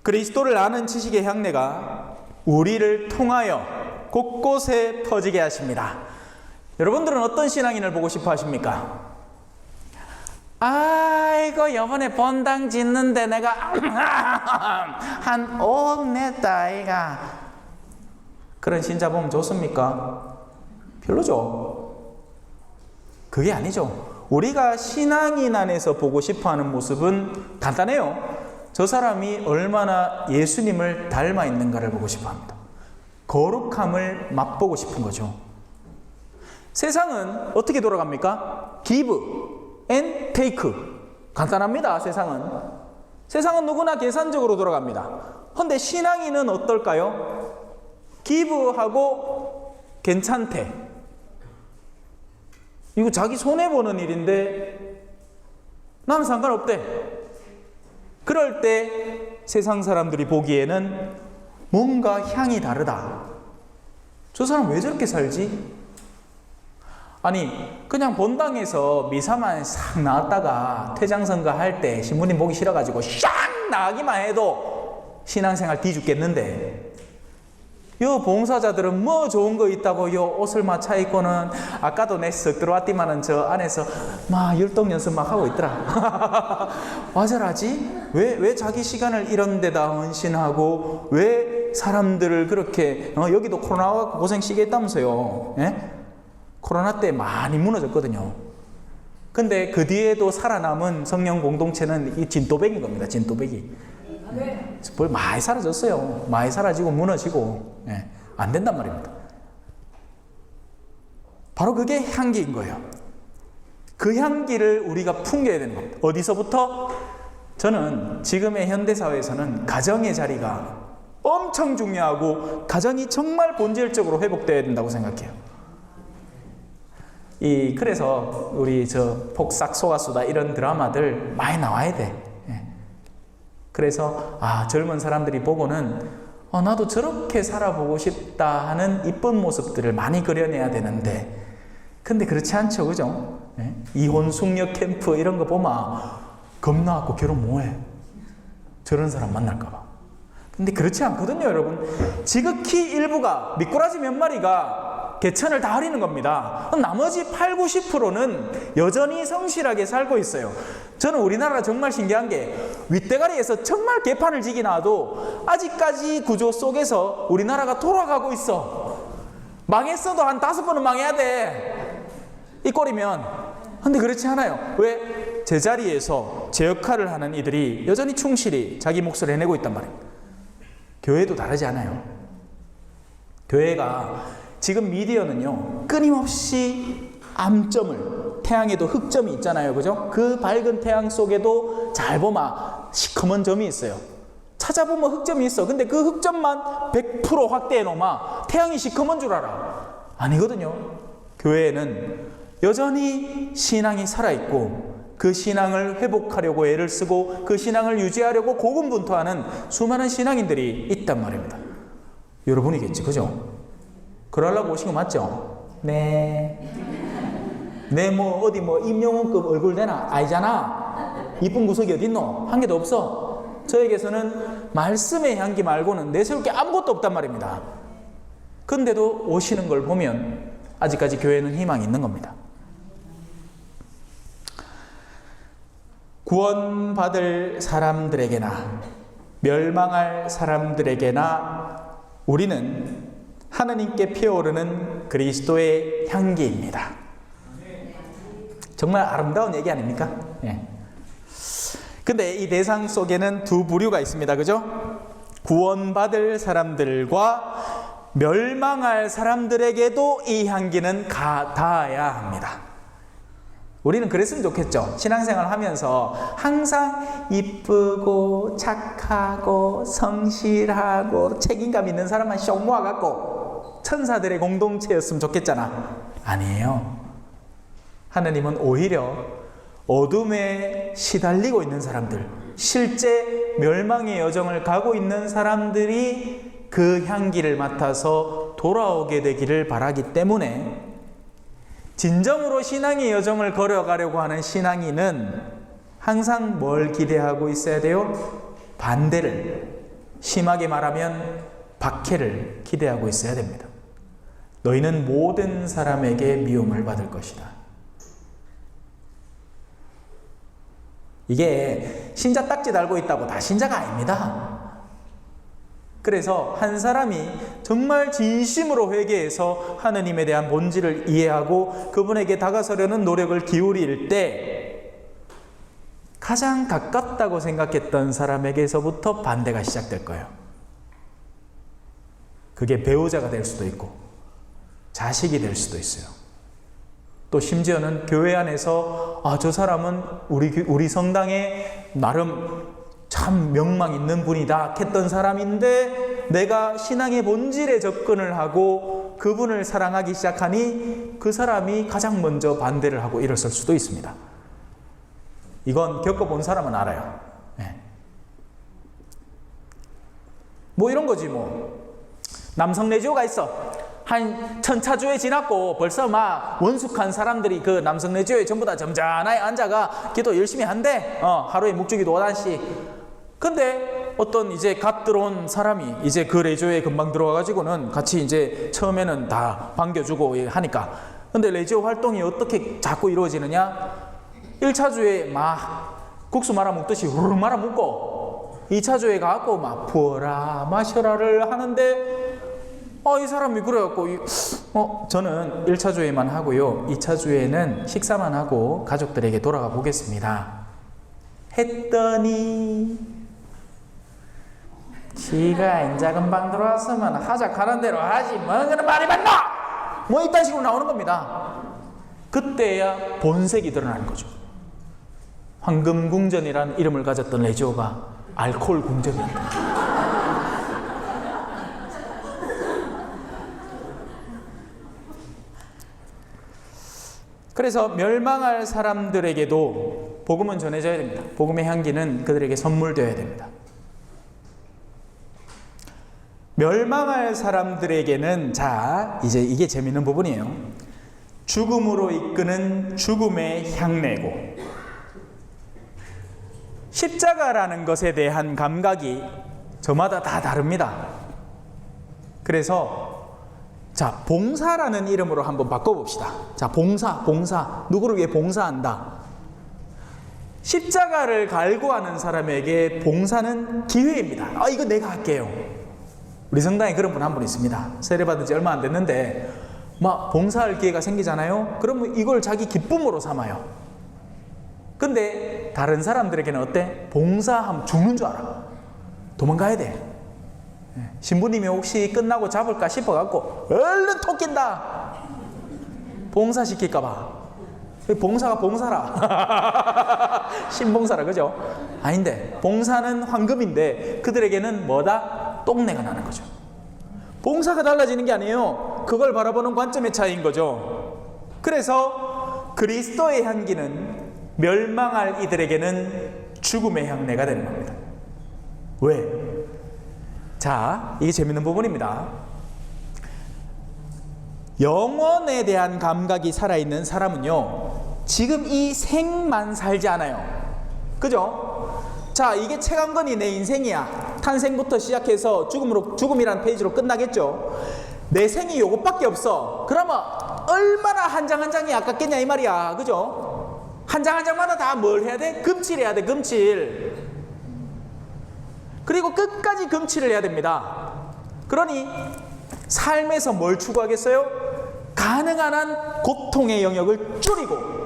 그리스도를 아는 지식의 향내가 우리를 통하여 곳곳에 퍼지게 하십니다. 여러분들은 어떤 신앙인을 보고 싶어 하십니까? 아이고 요번에 본당 짓는데 내가 한 5억 냈다 아이가. 그런 신자 보면 좋습니까? 별로죠. 그게 아니죠. 우리가 신앙인 안에서 보고 싶어하는 모습은 간단해요. 저 사람이 얼마나 예수님을 닮아 있는가를 보고 싶어합니다. 거룩함을 맛보고 싶은 거죠. 세상은 어떻게 돌아갑니까? give and take. 간단합니다. 세상은 누구나 계산적으로 돌아갑니다. 그런데 신앙인은 어떨까요? 기부하고 괜찮대. 이거 자기 손해보는 일인데 나는 상관없대. 그럴 때 세상 사람들이 보기에는 뭔가 향이 다르다. 저 사람 왜 저렇게 살지? 아니 그냥 본당에서 미사만 싹 나왔다가 퇴장선거 할 때 신부님 보기 싫어가지고 샥 나가기만 해도 신앙생활 뒤죽겠는데, 요 봉사자들은 뭐 좋은 거 있다고 요 옷을 막 차입고는, 아까도 내 쓱 들어왔디만은 저 안에서 막 율동 연습 막 하고 있더라. 와 저라지? 왜 자기 시간을 이런 데다 헌신하고 왜 사람들을 그렇게 여기도 코로나와 고생 시겠다면서요. 예? 코로나 때 많이 무너졌거든요. 근데 그 뒤에도 살아남은 성령 공동체는 이 진또배기인 겁니다. 진또배기. 많이 사라졌어요. 많이 사라지고 무너지고. 예, 안 된단 말입니다. 바로 그게 향기인 거예요. 그 향기를 우리가 풍겨야 되는 겁니다. 어디서부터? 저는 지금의 현대사회에서는 가정의 자리가 엄청 중요하고 가정이 정말 본질적으로 회복되어야 된다고 생각해요. 그래서 우리 폭삭 속았수다 이런 드라마들 많이 나와야 돼. 예. 그래서 젊은 사람들이 보고는 나도 저렇게 살아보고 싶다 하는 이쁜 모습들을 많이 그려내야 되는데, 근데 그렇지 않죠, 그죠? 예? 이혼 숙녀 캠프 이런 거 보면 겁나갖고 결혼 뭐해? 저런 사람 만날까봐. 근데 그렇지 않거든요, 여러분. 지극히 일부가, 미꾸라지 몇 마리가 개천을 다 흐리는 겁니다. 나머지 8, 90%는 여전히 성실하게 살고 있어요. 저는 우리나라가 정말 신기한 게 윗대가리에서 정말 개판을 지기 놔도 아직까지 구조 속에서 우리나라가 돌아가고 있어. 망했어도 한 5번은 망해야 돼. 이 꼴이면. 근데 그렇지 않아요. 왜? 제자리에서 제 역할을 하는 이들이 여전히 충실히 자기 몫을 해내고 있단 말이에요. 교회도 다르지 않아요. 교회가 지금 미디어는요, 끊임없이 암점을, 태양에도 흑점이 있잖아요, 그죠? 그 밝은 태양 속에도 잘 보면 시커먼 점이 있어요. 찾아보면 흑점이 있어. 근데 그 흑점만 100% 확대해 놓으면 태양이 시커먼 줄 알아. 아니거든요. 교회에는 여전히 신앙이 살아있고 그 신앙을 회복하려고 애를 쓰고 그 신앙을 유지하려고 고군분투하는 수많은 신앙인들이 있단 말입니다. 여러분이겠지, 그죠? 그러려고 오신 거 맞죠? 네. 어디 임영웅급 얼굴 되나? 아니잖아. 이쁜 구석이 어딨노? 한 개도 없어. 저에게서는 말씀의 향기 말고는 내세울 게 아무것도 없단 말입니다. 근데도 오시는 걸 보면 아직까지 교회는 희망이 있는 겁니다. 구원받을 사람들에게나 멸망할 사람들에게나 우리는 하나님께 피어오르는 그리스도의 향기입니다. 정말 아름다운 얘기 아닙니까? 예. 근데 이 대상 속에는 두 부류가 있습니다. 그죠? 구원받을 사람들과 멸망할 사람들에게도 이 향기는 닿아야 합니다. 우리는 그랬으면 좋겠죠. 신앙생활 하면서 항상 이쁘고 착하고 성실하고 책임감 있는 사람만 쏙 모아갖고 천사들의 공동체였으면 좋겠잖아. 아니에요. 하나님은 오히려 어둠에 시달리고 있는 사람들, 실제 멸망의 여정을 가고 있는 사람들이 그 향기를 맡아서 돌아오게 되기를 바라기 때문에 진정으로 신앙의 여정을 걸어가려고 하는 신앙인은 항상 뭘 기대하고 있어야 돼요? 반대를, 심하게 말하면 박해를 기대하고 있어야 됩니다. 너희는 모든 사람에게 미움을 받을 것이다. 이게 신자 딱지 달고 있다고 다 신자가 아닙니다. 그래서 한 사람이 정말 진심으로 회개해서 하느님에 대한 본질을 이해하고 그분에게 다가서려는 노력을 기울일 때 가장 가깝다고 생각했던 사람에게서부터 반대가 시작될 거예요. 그게 배우자가 될 수도 있고 자식이 될 수도 있어요. 또 심지어는 교회 안에서 저 사람은 우리 성당에 나름 참 명망 있는 분이다 했던 사람인데 내가 신앙의 본질에 접근을 하고 그분을 사랑하기 시작하니 그 사람이 가장 먼저 반대를 하고 일어설 수도 있습니다. 이건 겪어본 사람은 알아요. 네. 뭐 이런 거지 뭐. 남성 레지오가 있어. 한 천차주에 지났고 벌써 막 원숙한 사람들이 그 남성 레지오에 전부 다 점잖하게 앉아가 기도 열심히 한대. 하루에 묵주기도 5단씩. 근데 어떤 이제 갓 들어온 사람이 이제 그 레지오에 금방 들어와가지고는 같이 이제 처음에는 다 반겨주고 하니까. 근데 레지오 활동이 어떻게 자꾸 이루어지느냐? 1차주에 막 국수 말아 먹듯이 후루룩 말아 먹고 2차주에 가고 막 부어라 마셔라를 하는데 이 사람이 그래갖고 저는 1차주에만 하고요 2차주에는 식사만 하고 가족들에게 돌아가 보겠습니다 했더니 지가 인자 금방 들어왔으면 하자 가는 대로 하지 뭐 그런 말이 맞나 뭐 이딴 식으로 나오는 겁니다. 그때야 본색이 드러나는 거죠. 황금궁전이라는 이름을 가졌던 레지오가 알코올 궁전이었다. 그래서 멸망할 사람들에게도 복음은 전해져야 됩니다. 복음의 향기는 그들에게 선물되어야 됩니다. 멸망할 사람들에게는 이제 이게 재밌는 부분이에요. 죽음으로 이끄는 죽음의 향내고 십자가라는 것에 대한 감각이 저마다 다 다릅니다. 그래서 봉사라는 이름으로 한번 바꿔봅시다. 봉사. 누구를 위해 봉사한다. 십자가를 갈구하는 사람에게 봉사는 기회입니다. 이거 내가 할게요. 우리 성당에 그런 분 한 분 있습니다. 세례받은 지 얼마 안 됐는데 막 봉사할 기회가 생기잖아요. 그러면 이걸 자기 기쁨으로 삼아요. 근데 다른 사람들에게는 어때? 봉사하면 죽는 줄 알아. 도망가야 돼. 신부님이 혹시 끝나고 잡을까 싶어갖고 얼른 톡 낀다. 봉사시킬까봐. 봉사가 봉사라. 신봉사라 그죠? 아닌데 봉사는 황금인데 그들에게는 뭐다? 똥내가 나는 거죠. 봉사가 달라지는 게 아니에요. 그걸 바라보는 관점의 차이인 거죠. 그래서 그리스도의 향기는 멸망할 이들에게는 죽음의 향내가 되는 겁니다. 왜? 이게 재밌는 부분입니다. 영혼에 대한 감각이 살아있는 사람은요, 지금 이 생만 살지 않아요. 그죠? 이게 책 한 권이 내 인생이야. 탄생부터 시작해서 죽음이라는 페이지로 끝나겠죠. 내 생이 요것밖에 없어. 그러면 얼마나 한 장 한 장이 아깝겠냐 이 말이야. 그죠? 한 장 한 장마다 다 뭘 해야 돼? 금칠해야 돼. 금칠. 그리고 끝까지 금칠을 해야 됩니다. 그러니 삶에서 뭘 추구하겠어요? 가능한 한 고통의 영역을 줄이고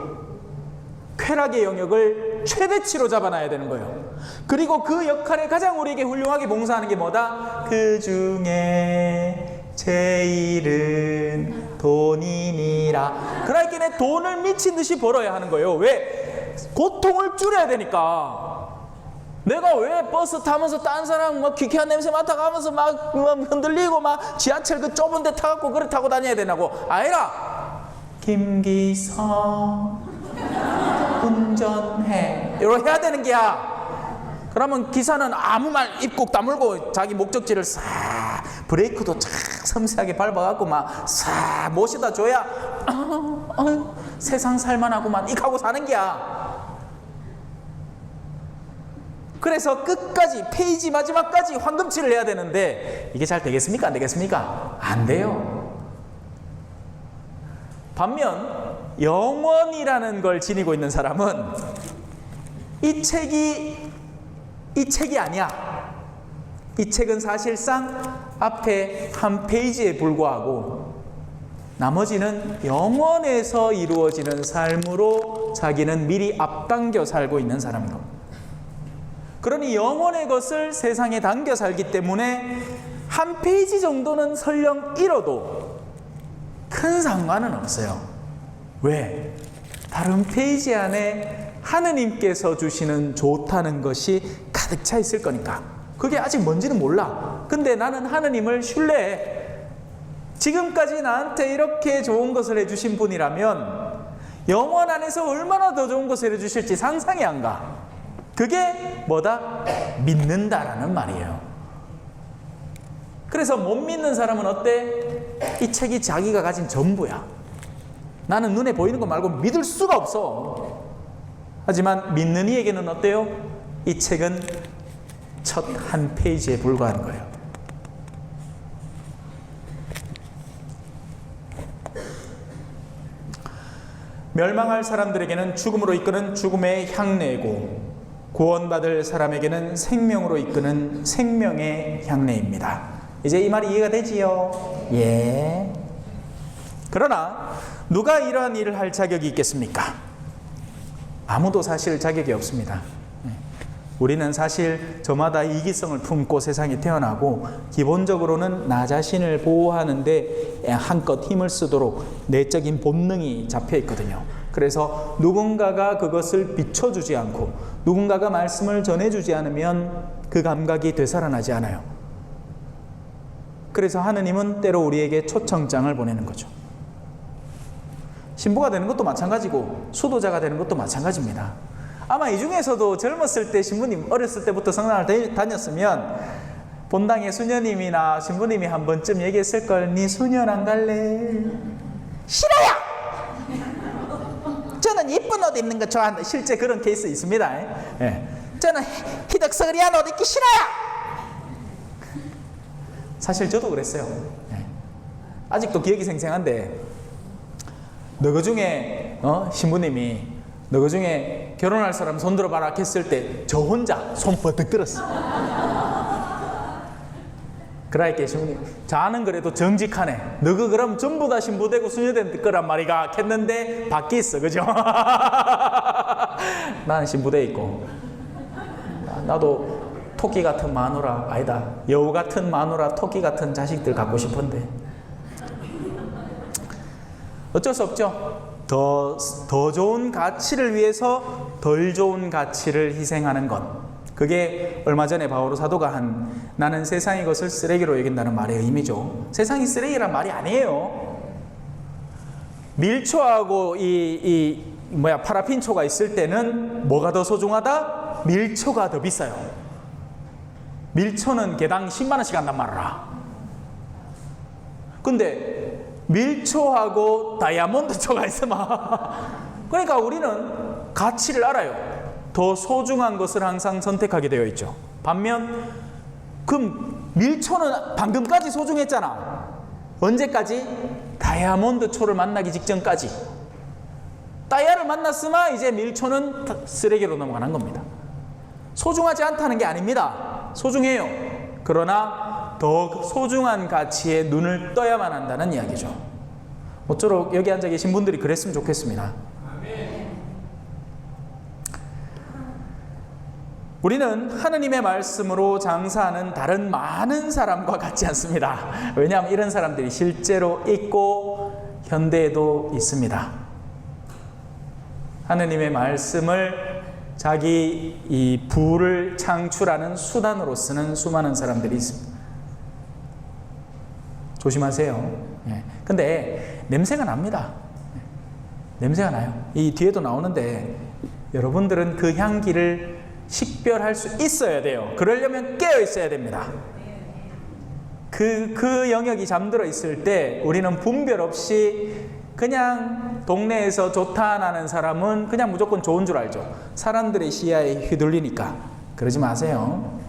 쾌락의 영역을 최대치로 잡아놔야 되는 거예요. 그리고 그 역할에 가장 우리에게 훌륭하게 봉사하는 게 뭐다? 그 중에 제일은 돈이니라. 그러니까 돈을 미친 듯이 벌어야 하는 거예요. 왜? 고통을 줄여야 되니까. 내가 왜 버스 타면서 딴 사람 막 귀쾌한 냄새 맡아가면서 막 흔들리고 막 지하철 그 좁은 데 타갖고 그래 타고 다녀야 되냐고. 아니라 김기사 운전해 이렇게 해야 되는 게야. 그러면 기사는 아무 말 입국 다물고 자기 목적지를 싹 브레이크도 착 섬세하게 밟아갖고 막 싹 모시다 줘야 세상 살만하고만 이하고 사는 게야. 그래서 끝까지 페이지 마지막까지 황금칠을 해야 되는데 이게 잘 되겠습니까? 안 되겠습니까? 안 돼요. 반면 영원이라는 걸 지니고 있는 사람은 이 책이 아니야. 이 책은 사실상 앞에 한 페이지에 불과하고 나머지는 영원에서 이루어지는 삶으로 자기는 미리 앞당겨 살고 있는 사람인 겁니다. 그러니 영원의 것을 세상에 당겨 살기 때문에 한 페이지 정도는 설령 잃어도 큰 상관은 없어요. 왜? 다른 페이지 안에 하느님께서 주시는 좋다는 것이 가득 차 있을 거니까. 그게 아직 뭔지는 몰라. 근데 나는 하느님을 신뢰해. 지금까지 나한테 이렇게 좋은 것을 해주신 분이라면 영원 안에서 얼마나 더 좋은 것을 해주실지 상상이 안 가. 그게 뭐다? 믿는다라는 말이에요. 그래서 못 믿는 사람은 어때? 이 책이 자기가 가진 전부야. 나는 눈에 보이는 것 말고 믿을 수가 없어. 하지만 믿는 이에게는 어때요? 이 책은 첫 한 페이지에 불과한 거예요. 멸망할 사람들에게는 죽음으로 이끄는 죽음의 향례고 구원받을 사람에게는 생명으로 이끄는 생명의 향례입니다. 이제 이 말이 이해가 되지요? 예. 그러나 누가 이러한 일을 할 자격이 있겠습니까? 아무도 사실 자격이 없습니다. 우리는 사실 저마다 이기성을 품고 세상에 태어나고 기본적으로는 나 자신을 보호하는 데 한껏 힘을 쓰도록 내적인 본능이 잡혀 있거든요. 그래서 누군가가 그것을 비춰주지 않고 누군가가 말씀을 전해주지 않으면 그 감각이 되살아나지 않아요. 그래서 하느님은 때로 우리에게 초청장을 보내는 거죠. 신부가 되는 것도 마찬가지고 수도자가 되는 것도 마찬가지입니다. 아마 이 중에서도 젊었을 때 신부님 어렸을 때부터 성당을 다녔으면 본당에 수녀님이나 신부님이 한 번쯤 얘기했을걸. 니 수녀 안 갈래? 싫어요! 저는 이쁜 옷 입는 거 좋아한다. 실제 그런 케이스 있습니다. 예. 저는 희덕스리한 옷 입기 싫어요! 사실 저도 그랬어요. 예. 아직도 기억이 생생한데 너그 중에 신부님이 너그 중에 결혼할 사람 손 들어봐라 했을 때 저 혼자 손 버뜩 들었어. 그러니까 신부님 자는 그래도 정직하네. 너그 그럼 전부 다 신부되고 수녀된 거란 말이가 했는데 밖에 있어. 그죠? 나는 신부돼 있고 나도 토끼 같은 마누라 아니다 여우 같은 마누라 토끼 같은 자식들 갖고 싶은데 어쩔 수 없죠. 더 좋은 가치를 위해서 덜 좋은 가치를 희생하는 것. 그게 얼마 전에 바오로 사도가 한 나는 세상의 것을 쓰레기로 여긴다는 말의 의미죠. 세상이 쓰레기란 말이 아니에요. 밀초하고 파라핀초가 있을 때는 뭐가 더 소중하다? 밀초가 더 비싸요. 밀초는 개당 10만 원씩 한단 말이야. 근데 밀초하고 다이아몬드초가 있으면 그러니까 우리는 가치를 알아요. 더 소중한 것을 항상 선택하게 되어 있죠. 반면 그럼 밀초는 방금까지 소중했잖아. 언제까지? 다이아몬드초를 만나기 직전까지. 다이아를 만났으면 이제 밀초는 쓰레기로 넘어가는 겁니다. 소중하지 않다는 게 아닙니다. 소중해요. 그러나 더 소중한 가치에 눈을 떠야만 한다는 이야기죠. 모쪼록 여기 앉아 계신 분들이 그랬으면 좋겠습니다. 우리는 하느님의 말씀으로 장사하는 다른 많은 사람과 같지 않습니다. 왜냐하면 이런 사람들이 실제로 있고 현대에도 있습니다. 하느님의 말씀을 자기 이 부를 창출하는 수단으로 쓰는 수많은 사람들이 있습니다. 조심하세요. 근데 냄새가 납니다. 냄새가 나요. 이 뒤에도 나오는데 여러분들은 그 향기를 식별할 수 있어야 돼요. 그러려면 깨어 있어야 됩니다. 그 영역이 잠들어 있을 때 우리는 분별 없이 그냥 동네에서 좋다 나는 사람은 그냥 무조건 좋은 줄 알죠. 사람들의 시야에 휘둘리니까. 그러지 마세요.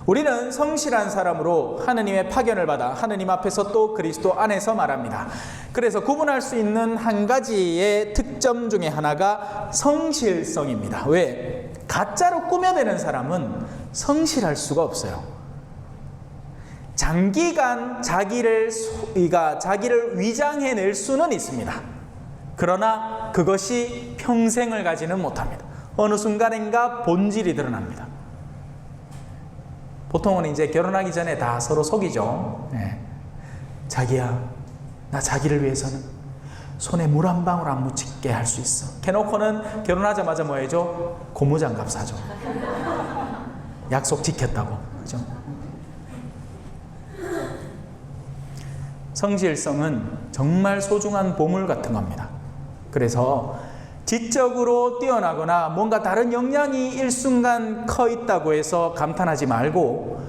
우리는 성실한 사람으로 하느님의 파견을 받아 하느님 앞에서 또 그리스도 안에서 말합니다. 그래서 구분할 수 있는 한 가지의 특점 중에 하나가 성실성입니다. 왜? 가짜로 꾸며내는 사람은 성실할 수가 없어요. 장기간 자기를 위장해낼 수는 있습니다. 그러나 그것이 평생을 가지는 못합니다. 어느 순간인가 본질이 드러납니다. 보통은 이제 결혼하기 전에 다 서로 속이죠. 네. 자기야, 나 자기를 위해서는 손에 물 한 방울 안 묻히게 할 수 있어. 해놓고는 결혼하자마자 뭐 해줘? 고무장갑 사줘. 약속 지켰다고. 그죠? 성실성은 정말 소중한 보물 같은 겁니다. 그래서 지적으로 뛰어나거나 뭔가 다른 역량이 일순간 커 있다고 해서 감탄하지 말고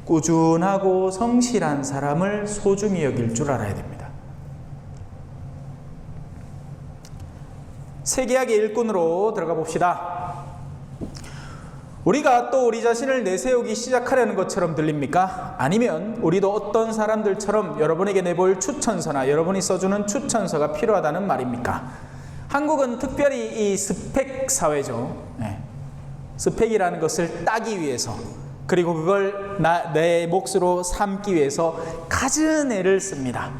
꾸준하고 성실한 사람을 소중히 여길 줄 알아야 됩니다. 세계학의 일꾼으로 들어가 봅시다. 우리가 또 우리 자신을 내세우기 시작하려는 것처럼 들립니까? 아니면 우리도 어떤 사람들처럼 여러분에게 내볼 추천서나 여러분이 써주는 추천서가 필요하다는 말입니까? 한국은 특별히 이 스펙 사회죠. 네. 스펙이라는 것을 따기 위해서, 그리고 그걸 내 몫으로 삼기 위해서 갖은 애를 씁니다.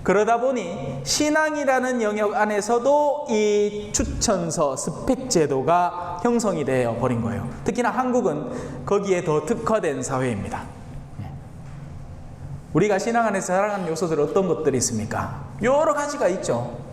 그러다 보니 신앙이라는 영역 안에서도 이 추천서, 스펙 제도가 형성이 되어 버린 거예요. 특히나 한국은 거기에 더 특화된 사회입니다. 우리가 신앙 안에서 살아가는 요소들 어떤 것들이 있습니까? 여러 가지가 있죠.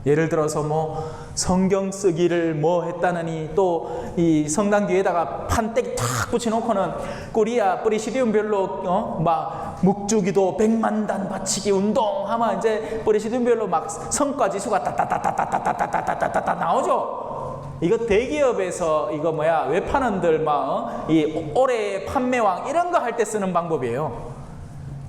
예를 들어서 뭐 성경 쓰기를 뭐 했다느니, 또 이 성당 뒤에다가 판때기 탁 붙여놓고는 꾸리야 프리시디움별로 막 묵주기도 100만단 바치기 운동하면 이제 프리시디움별로 막 성과 지수가 따따따따따따따따따따따 나오죠. 이거 대기업에서 이거 외판원들 막 이 올해 판매왕 이런 거 할 때 쓰는 방법이에요.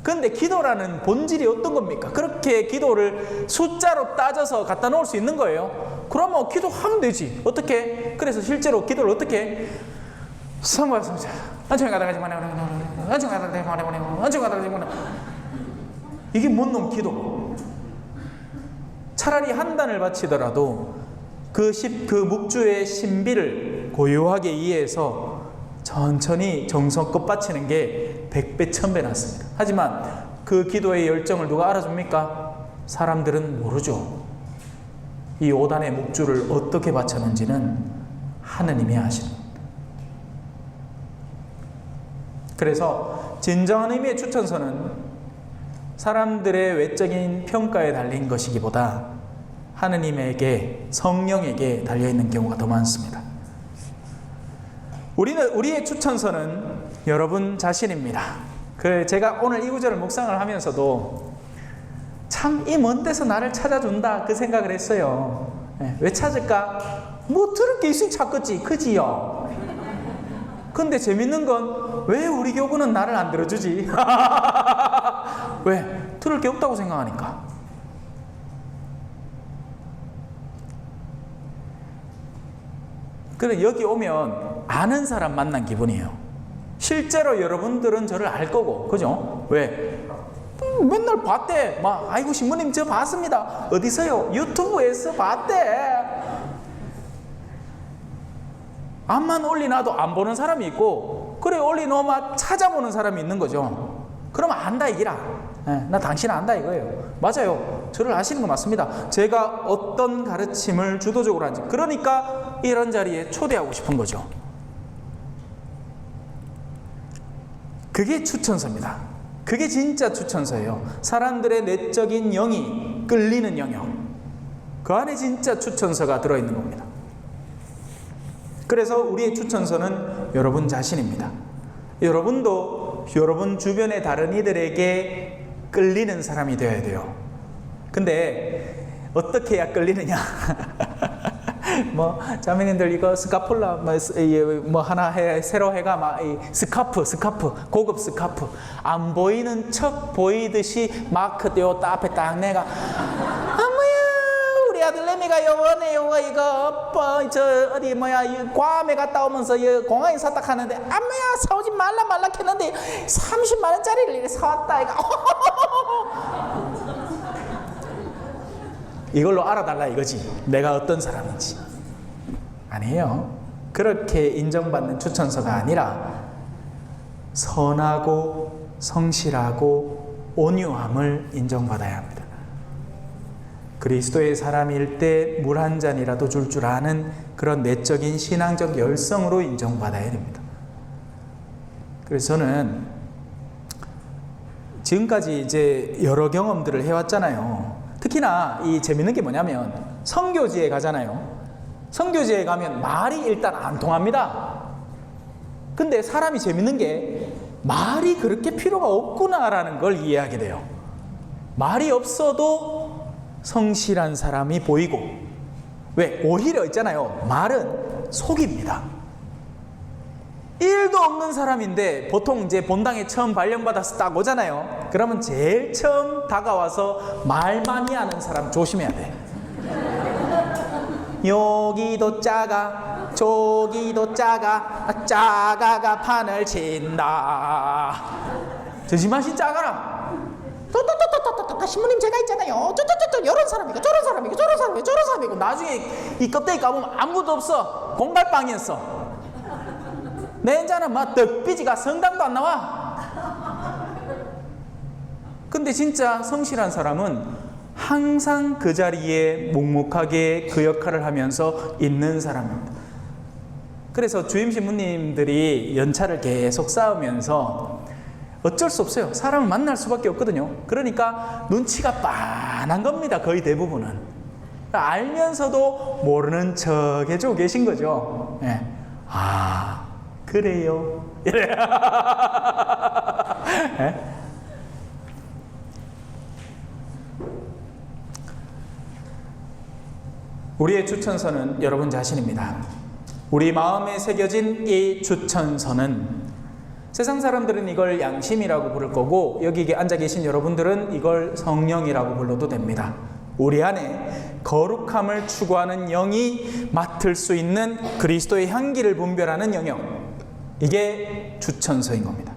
그런데 기도라는 본질이 어떤 겁니까? 그렇게 기도를 숫자로 따져서 갖다 놓을 수 있는 거예요. 그러면 기도하면 되지. 어떻게? 그래서 실제로 기도를 어떻게? 이게 뭔 놈 기도? 차라리 한 단을 바치더라도 그 묵주의 신비를 고요하게 이해해서 천천히 정성껏 바치는 게 100배, 1000배 낫습니다. 하지만 그 기도의 열정을 누가 알아줍니까? 사람들은 모르죠. 이 5단의 묵주를 어떻게 바쳤는지는 하느님이 아십니다. 그래서 진정한 의미의 추천서는 사람들의 외적인 평가에 달린 것이기보다 하느님에게, 성령에게 달려있는 경우가 더 많습니다. 우리의 추천서는 여러분 자신입니다. 제가 오늘 이 구절을 묵상을 하면서도 참 이 먼 데서 나를 찾아준다 그 생각을 했어요. 왜 찾을까? 뭐 들을 게 있으니 찾겠지, 그지요? 근데 재밌는 건 왜 우리 교구는 나를 안 들어주지? 왜? 들을 게 없다고 생각하니까. 그래, 여기 오면 아는 사람 만난 기분이에요. 실제로 여러분들은 저를 알 거고, 그죠? 왜? 맨날 봤대. 막, 아이고, 신부님 저 봤습니다. 어디서요? 유튜브에서 봤대. 암만 올리놔도 안 보는 사람이 있고, 그래, 올리놓으면 찾아보는 사람이 있는 거죠. 그러면 안다 이기라. 나 당신 안다 이거예요. 맞아요. 저를 아시는 거 맞습니다. 제가 어떤 가르침을 주도적으로 하는지. 그러니까 이런 자리에 초대하고 싶은 거죠. 그게 추천서입니다. 그게 진짜 추천서예요. 사람들의 내적인 영이 끌리는 영역. 그 안에 진짜 추천서가 들어있는 겁니다. 그래서 우리의 추천서는 여러분 자신입니다. 여러분도 여러분 주변의 다른 이들에게 끌리는 사람이 되어야 돼요. 근데 어떻게 해야 끌리느냐? 뭐 자매님들 이거 스카폴라 뭐 하나 새로 해가 막 스카프 고급 스카프 안 보이는 척 보이듯이 마크 요 앞에 딱 내가 어머야 우리 아들 아들내미가 요번에 이거 어디 괌에 갔다 오면서 공항에 샀다 하는데 아무야 사오지 말라 했는데 30만 원짜리를 이렇게 사왔다 이거. 이걸로 알아달라 이거지. 내가 어떤 사람인지. 아니에요. 그렇게 인정받는 추천서가 아니라 선하고 성실하고 온유함을 인정받아야 합니다. 그리스도의 사람일 때 물 한 잔이라도 줄 아는 그런 내적인 신앙적 열성으로 인정받아야 됩니다. 그래서 저는 지금까지 이제 여러 경험들을 해왔잖아요. 특히나 이 재밌는 게 뭐냐면 선교지에 가잖아요. 선교지에 가면 말이 일단 안 통합니다. 근데 사람이 재밌는 게 말이 그렇게 필요가 없구나라는 걸 이해하게 돼요. 말이 없어도 성실한 사람이 보이고, 왜? 오히려 있잖아요. 말은 속입니다. 1도 없는 사람인데 보통 이제 본당에 처음 발령받아서 딱 오잖아요. 그러면 제일 처음 다가와서 말 많이 하는 사람 조심해야 돼. 여기도 작아 저기도 작아가 판을 친다. 조심하시 작아라. 신부님 제가 있잖아요. 이런 사람이고 저런 사람이고 나중에 이 껍데기 까보면 아무도 없어. 공갈빵이었어. 내 인자는 막 떡비지가 성당도 안 나와. 근데 진짜 성실한 사람은 항상 그 자리에 묵묵하게 그 역할을 하면서 있는 사람입니다. 그래서 주임 신부님들이 연차를 계속 쌓으면서 어쩔 수 없어요. 사람을 만날 수밖에 없거든요. 그러니까 눈치가 빤한 겁니다. 거의 대부분은. 알면서도 모르는 척 해주고 계신 거죠. 네. 아, 그래요. 네? 우리의 추천서는 여러분 자신입니다. 우리 마음에 새겨진 이 추천서는 세상 사람들은 이걸 양심이라고 부를 거고 여기 앉아 계신 여러분들은 이걸 성령이라고 불러도 됩니다. 우리 안에 거룩함을 추구하는 영이 맡을 수 있는 그리스도의 향기를 분별하는 영역, 이게 추천서인 겁니다.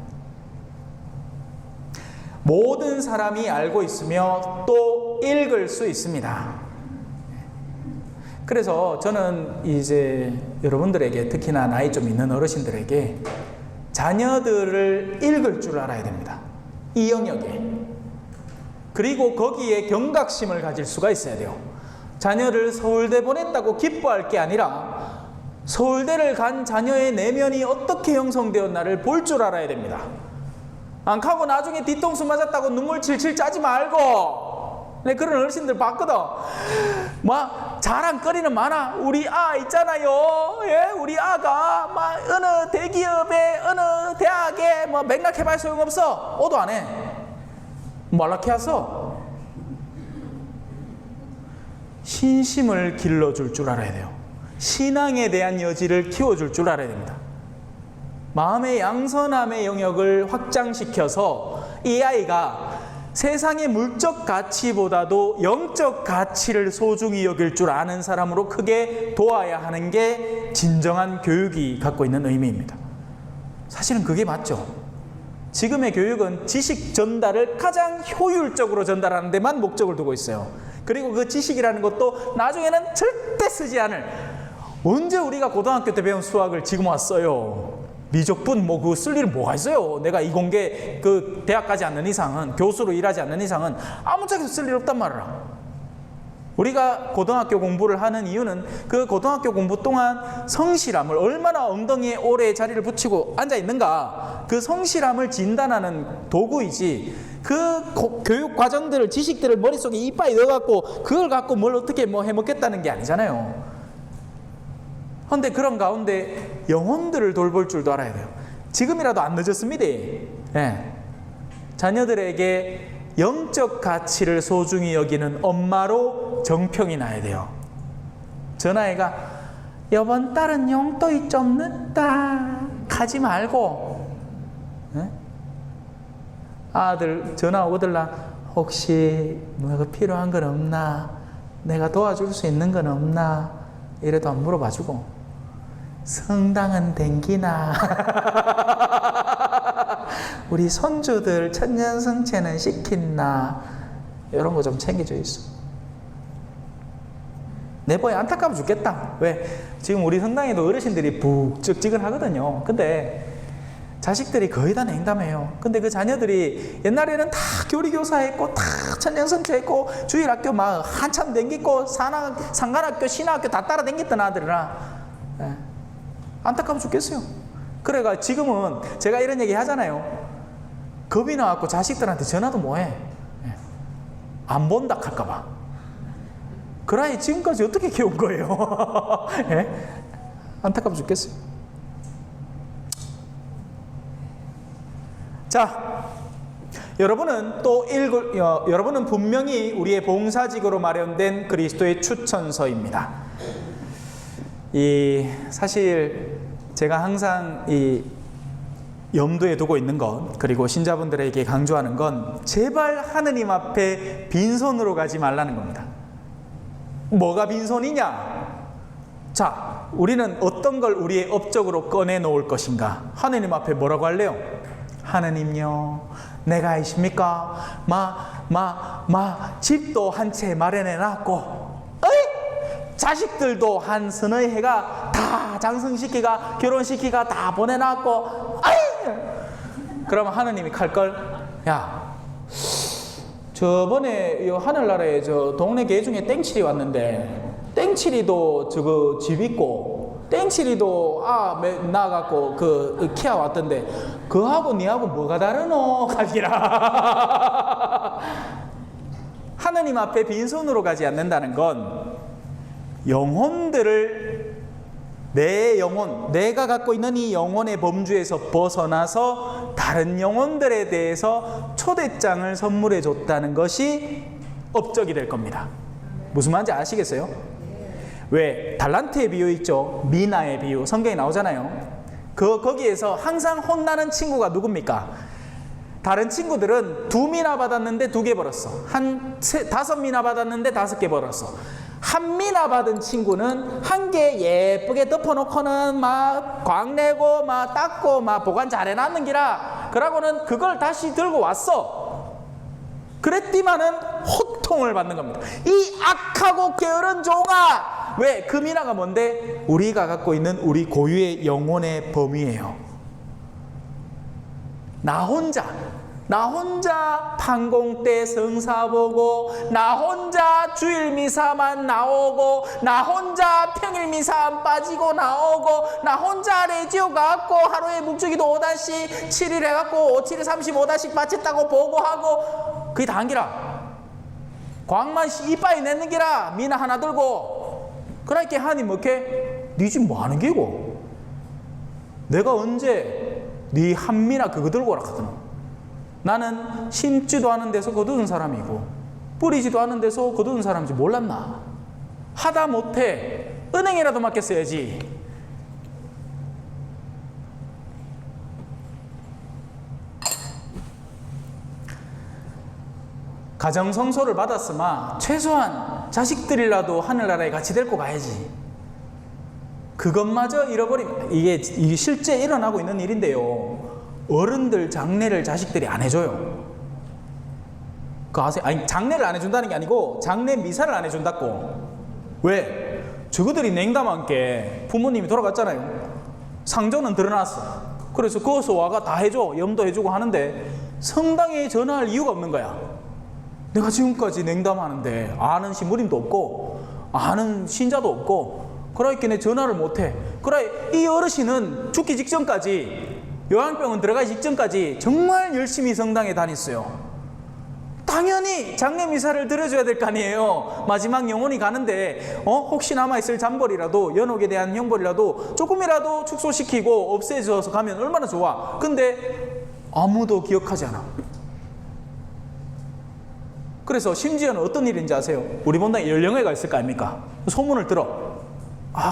모든 사람이 알고 있으며 또 읽을 수 있습니다. 그래서 저는 이제 여러분들에게, 특히나 나이 좀 있는 어르신들에게 자녀들을 읽을 줄 알아야 됩니다. 이 영역에. 그리고 거기에 경각심을 가질 수가 있어야 돼요. 자녀를 서울대 보냈다고 기뻐할 게 아니라 서울대를 간 자녀의 내면이 어떻게 형성되었나를 볼 줄 알아야 됩니다. 안 가고 나중에 뒤통수 맞았다고 눈물 칠칠 짜지 말고. 네, 그런 어르신들 봤거든. 막 자랑거리는 많아. 우리 아 있잖아요. 예, 우리 아가 막 어느 대기업에 어느 대학에 뭐 맥락해봐야 소용없어. 오도 안 해. 말라케 하서 신심을 길러줄 줄 알아야 돼요. 신앙에 대한 여지를 키워줄 줄 알아야 됩니다. 마음의 양선함의 영역을 확장시켜서 이 아이가 세상의 물적 가치보다도 영적 가치를 소중히 여길 줄 아는 사람으로 크게 도와야 하는 게 진정한 교육이 갖고 있는 의미입니다. 사실은 그게 맞죠. 지금의 교육은 지식 전달을 가장 효율적으로 전달하는 데만 목적을 두고 있어요. 그리고 그 지식이라는 것도 나중에는 절대 쓰지 않을, 언제 우리가 고등학교 때 배운 수학을 지금 왔어요. 미적분 뭐 그거 쓸 일은 뭐가 있어요. 내가 이공계 그 대학 가지 않는 이상은, 교수로 일하지 않는 이상은 아무짝에도 쓸 일 없단 말이야. 우리가 고등학교 공부를 하는 이유는 그 고등학교 공부 동안 성실함을, 얼마나 엉덩이에 오래 자리를 붙이고 앉아 있는가, 그 성실함을 진단하는 도구이지, 그 교육 과정들을, 지식들을 머릿속에 이빨에 넣어갖고 그걸 갖고 뭘 어떻게 뭐 해먹겠다는 게 아니잖아요. 그런데 그런 가운데 영혼들을 돌볼 줄도 알아야 돼요. 지금이라도 안 늦었습니다. 예. 자녀들에게 영적 가치를 소중히 여기는 엄마로 정평이 나야 돼요. 전아이가 이번 달은 용돈이 좀 늦다 가지 말고, 예? 아들 전화 오더라. 혹시 뭐가 필요한 건 없나? 내가 도와줄 수 있는 건 없나? 이래도 안 물어봐주고, 성당은 댕기나? 우리 손주들 천년성체는 시켰나? 이런 거 좀 챙겨줘 있어. 내 보에 안타까워 죽겠다. 왜? 지금 우리 성당에도 어르신들이 북적지근하거든요. 근데 자식들이 거의 다 냉담해요. 근데 그 자녀들이 옛날에는 다 교리교사했고 다 천년성체했고 주일학교 막 한참 댕기고 상관학교 신학교 다 따라 댕겼던 아들이라 안타까워 죽겠어요. 그래가 지금은 제가 이런 얘기 하잖아요. 겁이 나갖고 자식들한테 전화도 못해. 안 본다 할까봐. 그 아이 지금까지 어떻게 키운 거예요? 예? 안타까워 죽겠어요. 자, 여러분은 여러분은 분명히 우리의 봉사직으로 마련된 그리스도의 추천서입니다. 사실 제가 항상 염두에 두고 있는 것, 그리고 신자분들에게 강조하는 건 제발 하느님 앞에 빈손으로 가지 말라는 겁니다. 뭐가 빈손이냐? 자, 우리는 어떤 걸 우리의 업적으로 꺼내 놓을 것인가? 하느님 앞에 뭐라고 할래요? 하느님요, 내가 아십니까? 집도 한 채 마련해 놨고, 자식들도 한 서너 해가 다 장성시키가 결혼시키가 다 보내놨고, 그러면 하느님이 칼걸, 야, 저번에 하늘나라에 저 동네 개 중에 땡칠이 왔는데, 땡칠이도 저거 집 있고, 땡칠이도 나가갖고 그 키아 왔던데, 그하고 니하고 뭐가 다르노? 가기라. 하느님 앞에 빈손으로 가지 않는다는 건 영혼들을, 내 영혼, 내가 갖고 있는 이 영혼의 범주에서 벗어나서 다른 영혼들에 대해서 초대장을 선물해 줬다는 것이 업적이 될 겁니다. 무슨 말인지 아시겠어요? 왜? 달란트의 비유 있죠? 미나의 비유, 성경에 나오잖아요. 거기에서 항상 혼나는 친구가 누굽니까? 다른 친구들은 2미나 받았는데 2개 벌었어. 5미나 받았는데 5개 벌었어. 1미나 받은 친구는 1개 예쁘게 덮어놓고는 막 광내고 막 닦고 막 보관 잘 해놨는 기라. 그러고는 그걸 다시 들고 왔어. 그랬지만은 호통을 받는 겁니다. 이 악하고 게으른 종아! 왜? 그 미나가 뭔데? 우리가 갖고 있는 우리 고유의 영혼의 범위예요. 나 혼자 판공 때 성사 보고, 나 혼자 주일 미사만 나오고, 나 혼자 평일 미사 안 빠지고 나오고, 나 혼자 레지오 가갖고 하루에 묵주기도 5단씩 7일 해갖고 7일 35단씩 바쳤다고 보고하고, 그게 다 한기라. 광만 이빠이 냈는 기라. 미나 하나 들고. 그러니까 하나님 뭐게? 니 집 뭐 하는 게고? 내가 언제 니 한미나 그거 들고 오라 하더노? 나는 심지도 않은 데서 거두는 사람이고 뿌리지도 않은 데서 거두는 사람인지 몰랐나? 하다 못해 은행이라도 맡겼어야지. 가정성소를 받았으마 최소한 자식들이라도 하늘나라에 같이 데리고 가야지. 그것마저 잃어버리면, 이게 실제 일어나고 있는 일인데요, 어른들 장례를 자식들이 안 해줘요. 그거 아세요? 아니, 장례를 안 해준다는 게 아니고 장례 미사를 안 해준다고. 왜? 저거들이 냉담한 게 부모님이 돌아갔잖아요. 상조는 드러났어. 그래서 거기서 와가 다 해줘, 염도 해주고 하는데 성당에 전화할 이유가 없는 거야. 내가 지금까지 냉담하는데 아는 신부님도 없고 아는 신자도 없고, 그러니까 내 전화를 못해. 그래, 이 어르신은 죽기 직전까지, 요양병원 들어가기 직전까지 정말 열심히 성당에 다녔어요. 당연히 장례 미사를 드려줘야 될 거 아니에요. 마지막 영혼이 가는데 혹시 남아있을 잔벌이라도, 연옥에 대한 형벌이라도 조금이라도 축소시키고 없애줘서 가면 얼마나 좋아. 근데 아무도 기억하지 않아. 그래서 심지어는 어떤 일인지 아세요? 우리 본당에 연령회가 있을 거 아닙니까? 소문을 들어.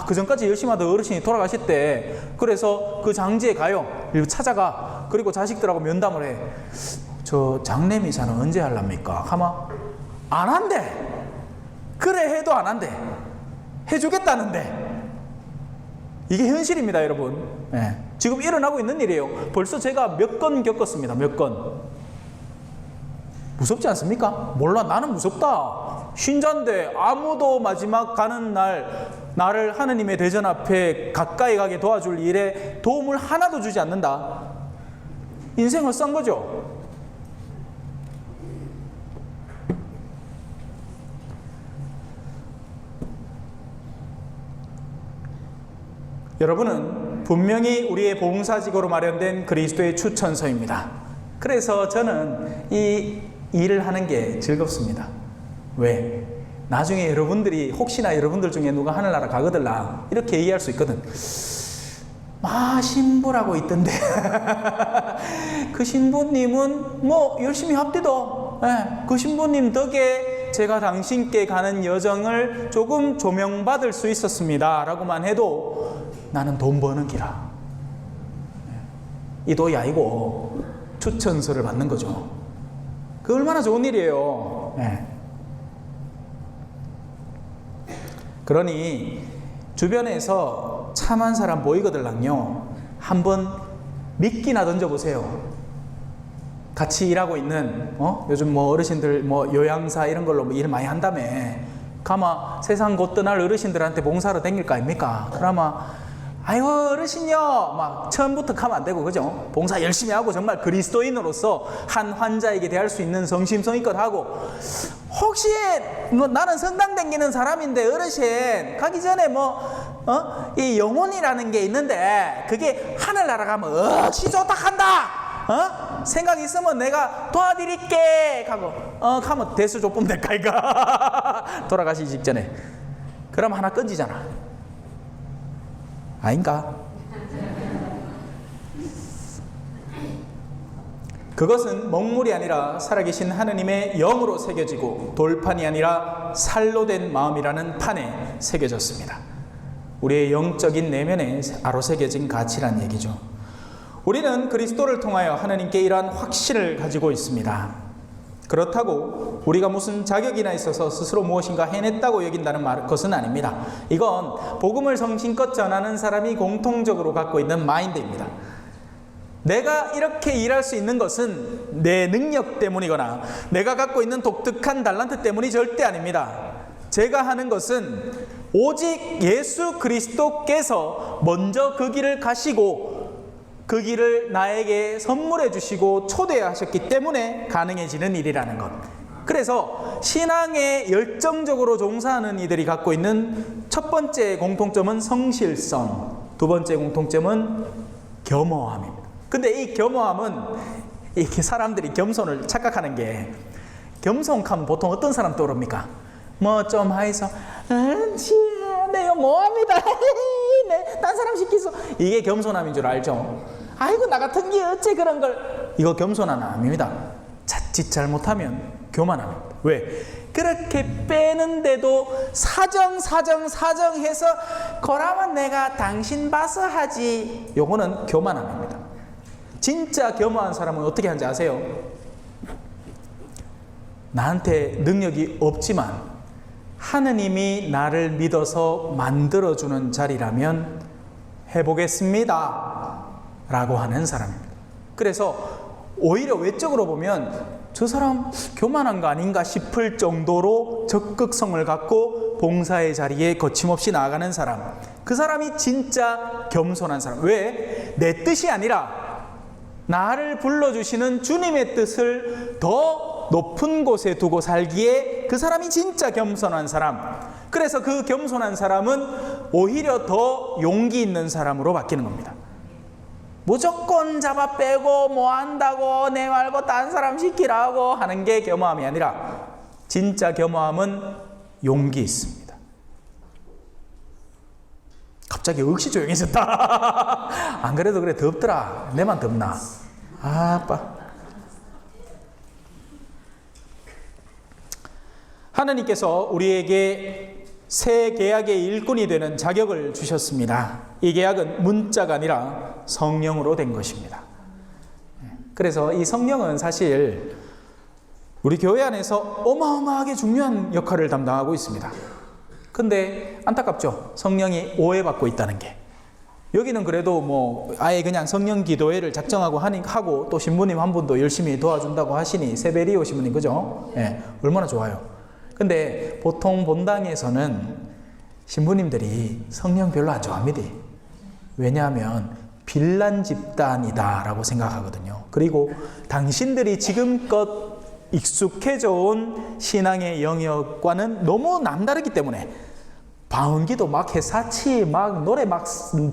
그 전까지 열심히 하던 어르신이 돌아가셨대. 그래서 그 장지에 가요. 찾아가. 그리고 자식들하고 면담을 해. 저 장례 미사는 언제 하랍니까? 하마 안 한대. 그래 해도 안 한대. 해주겠다는데. 이게 현실입니다, 여러분. 예. 지금 일어나고 있는 일이에요. 벌써 제가 몇 건 겪었습니다. 몇 건. 무섭지 않습니까? 몰라, 나는 무섭다. 신자인데 아무도 마지막 가는 날 나를 하느님의 대전 앞에 가까이 가게 도와줄 일에 도움을 하나도 주지 않는다. 인생을 싼 거죠. 여러분은 분명히 우리의 봉사직으로 마련된 그리스도의 추천서입니다. 그래서 저는 이 일을 하는 게 즐겁습니다. 왜? 나중에 여러분들이 혹시나 여러분들 중에 누가 하늘나라 가거들라 이렇게 얘기할 수 있거든. 신부라고 있던데 그 신부님은 뭐 열심히 합디도 그 신부님 덕에 제가 당신께 가는 여정을 조금 조명받을 수 있었습니다 라고만 해도 나는 돈 버는 기라. 이 돈이 아니고 추천서를 받는 거죠. 그 얼마나 좋은 일이에요. 그러니 주변에서 참한 사람 보이거들랑요, 한번 미끼나 던져보세요. 같이 일하고 있는 요즘 뭐 어르신들 뭐 요양사 이런 걸로 일 많이 한다며. 가마 세상 곧 떠날 어르신들한테 봉사로 댕길 거 아닙니까? 그러면 아이고 어르신요 막 처음부터 가면 안 되고, 그죠? 봉사 열심히 하고 정말 그리스도인으로서 한 환자에게 대할 수 있는 성심성의껏 하고, 혹시 나는 성당 댕기는 사람인데 어르신 가기 전에 이 영혼이라는 게 있는데 그게 하늘나라 가면 역시 좋다 한다 생각 있으면 내가 도와드릴게 하고 가면 대수 좀 뽑으면 될까 이거 돌아가시기 직전에. 그럼 하나 건지잖아. 아닌가? 그것은 먹물이 아니라 살아계신 하느님의 영으로 새겨지고 돌판이 아니라 살로 된 마음이라는 판에 새겨졌습니다. 우리의 영적인 내면에 아로새겨진 가치란 얘기죠. 우리는 그리스도를 통하여 하느님께 이러한 확신을 가지고 있습니다. 그렇다고 우리가 무슨 자격이나 있어서 스스로 무엇인가 해냈다고 여긴다는 것은 아닙니다. 이건 복음을 성심껏 전하는 사람이 공통적으로 갖고 있는 마인드입니다. 내가 이렇게 일할 수 있는 것은 내 능력 때문이거나 내가 갖고 있는 독특한 달란트 때문이 절대 아닙니다. 제가 하는 것은 오직 예수 그리스도께서 먼저 그 길을 가시고 그 길을 나에게 선물해 주시고 초대하셨기 때문에 가능해지는 일이라는 것. 그래서 신앙에 열정적으로 종사하는 이들이 갖고 있는 첫 번째 공통점은 성실성, 두 번째 공통점은 겸허함입니다. 근데 이 겸허함은 이렇게 사람들이 겸손을 착각하는 게, 겸손하면 보통 어떤 사람 떠오릅니까? 뭐 좀 하이서 내가 뭐합니다. 네, 딴 사람 시키소. 이게 겸손함인 줄 알죠? 아이고 나 같은 게 어째 그런 걸. 이거 겸손함 아닙니다. 자칫 잘못하면 교만함입니다. 왜? 그렇게 빼는데도 사정해서 그러면 내가 당신 봐서 하지. 요거는 교만함입니다. 진짜 겸허한 사람은 어떻게 하는지 아세요? 나한테 능력이 없지만 하느님이 나를 믿어서 만들어주는 자리라면 해보겠습니다 라고 하는 사람입니다. 그래서 오히려 외적으로 보면 저 사람 교만한 거 아닌가 싶을 정도로 적극성을 갖고 봉사의 자리에 거침없이 나아가는 사람, 그 사람이 진짜 겸손한 사람. 왜? 내 뜻이 아니라 나를 불러주시는 주님의 뜻을 더 높은 곳에 두고 살기에 그 사람이 진짜 겸손한 사람. 그래서 그 겸손한 사람은 오히려 더 용기 있는 사람으로 바뀌는 겁니다. 무조건 잡아 빼고 뭐 한다고 내 말고 딴 사람 시키라고 하는 게 겸허함이 아니라, 진짜 겸허함은 용기 있습니다. 갑자기 억시 조용해졌다. 안 그래도 그래 덥더라. 내만 덥나? 아빠. 하나님께서 우리에게 새 계약의 일꾼이 되는 자격을 주셨습니다. 이 계약은 문자가 아니라 성령으로 된 것입니다. 그래서 이 성령은 사실 우리 교회 안에서 어마어마하게 중요한 역할을 담당하고 있습니다. 근데 안타깝죠. 성령이 오해받고 있다는 게. 여기는 그래도 뭐 아예 그냥 성령 기도회를 작정하고 하고 또 신부님 한 분도 열심히 도와준다고 하시니 세베리오 신부님 그죠? 예, 얼마나 좋아요. 근데 보통 본당에서는 신부님들이 성령 별로 안 좋아합니다. 왜냐하면 빌란 집단이다 라고 생각하거든요. 그리고 당신들이 지금껏 익숙해져 온 신앙의 영역과는 너무 남다르기 때문에 방언기도 막 해사치, 막 노래 막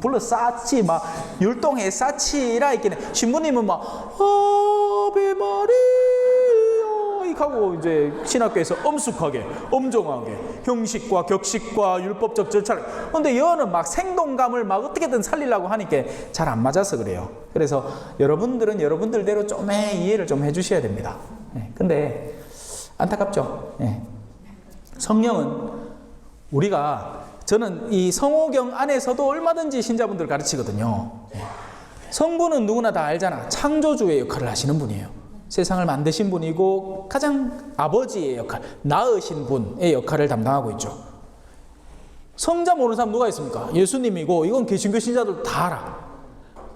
불러 쌓지, 막 율동해 쌓치라 있긴 해. 신부님은 막 아베 마리아 이렇게 하고 이제 신학교에서 엄숙하게, 엄정하게 형식과 격식과 율법적 절차를. 근데 여는 막 생동감을 막 어떻게든 살리려고 하니까 잘 안 맞아서 그래요. 그래서 여러분들은 여러분들대로 좀 이해를 좀 해주셔야 됩니다. 근데 안타깝죠. 성령은 저는 이 성호경 안에서도 얼마든지 신자분들 가르치거든요. 성부는 누구나 다 알잖아. 창조주의 역할을 하시는 분이에요. 세상을 만드신 분이고 가장 아버지의 역할, 낳으신 분의 역할을 담당하고 있죠. 성자 모르는 사람 누가 있습니까? 예수님이고 이건 개신교 신자들 다 알아.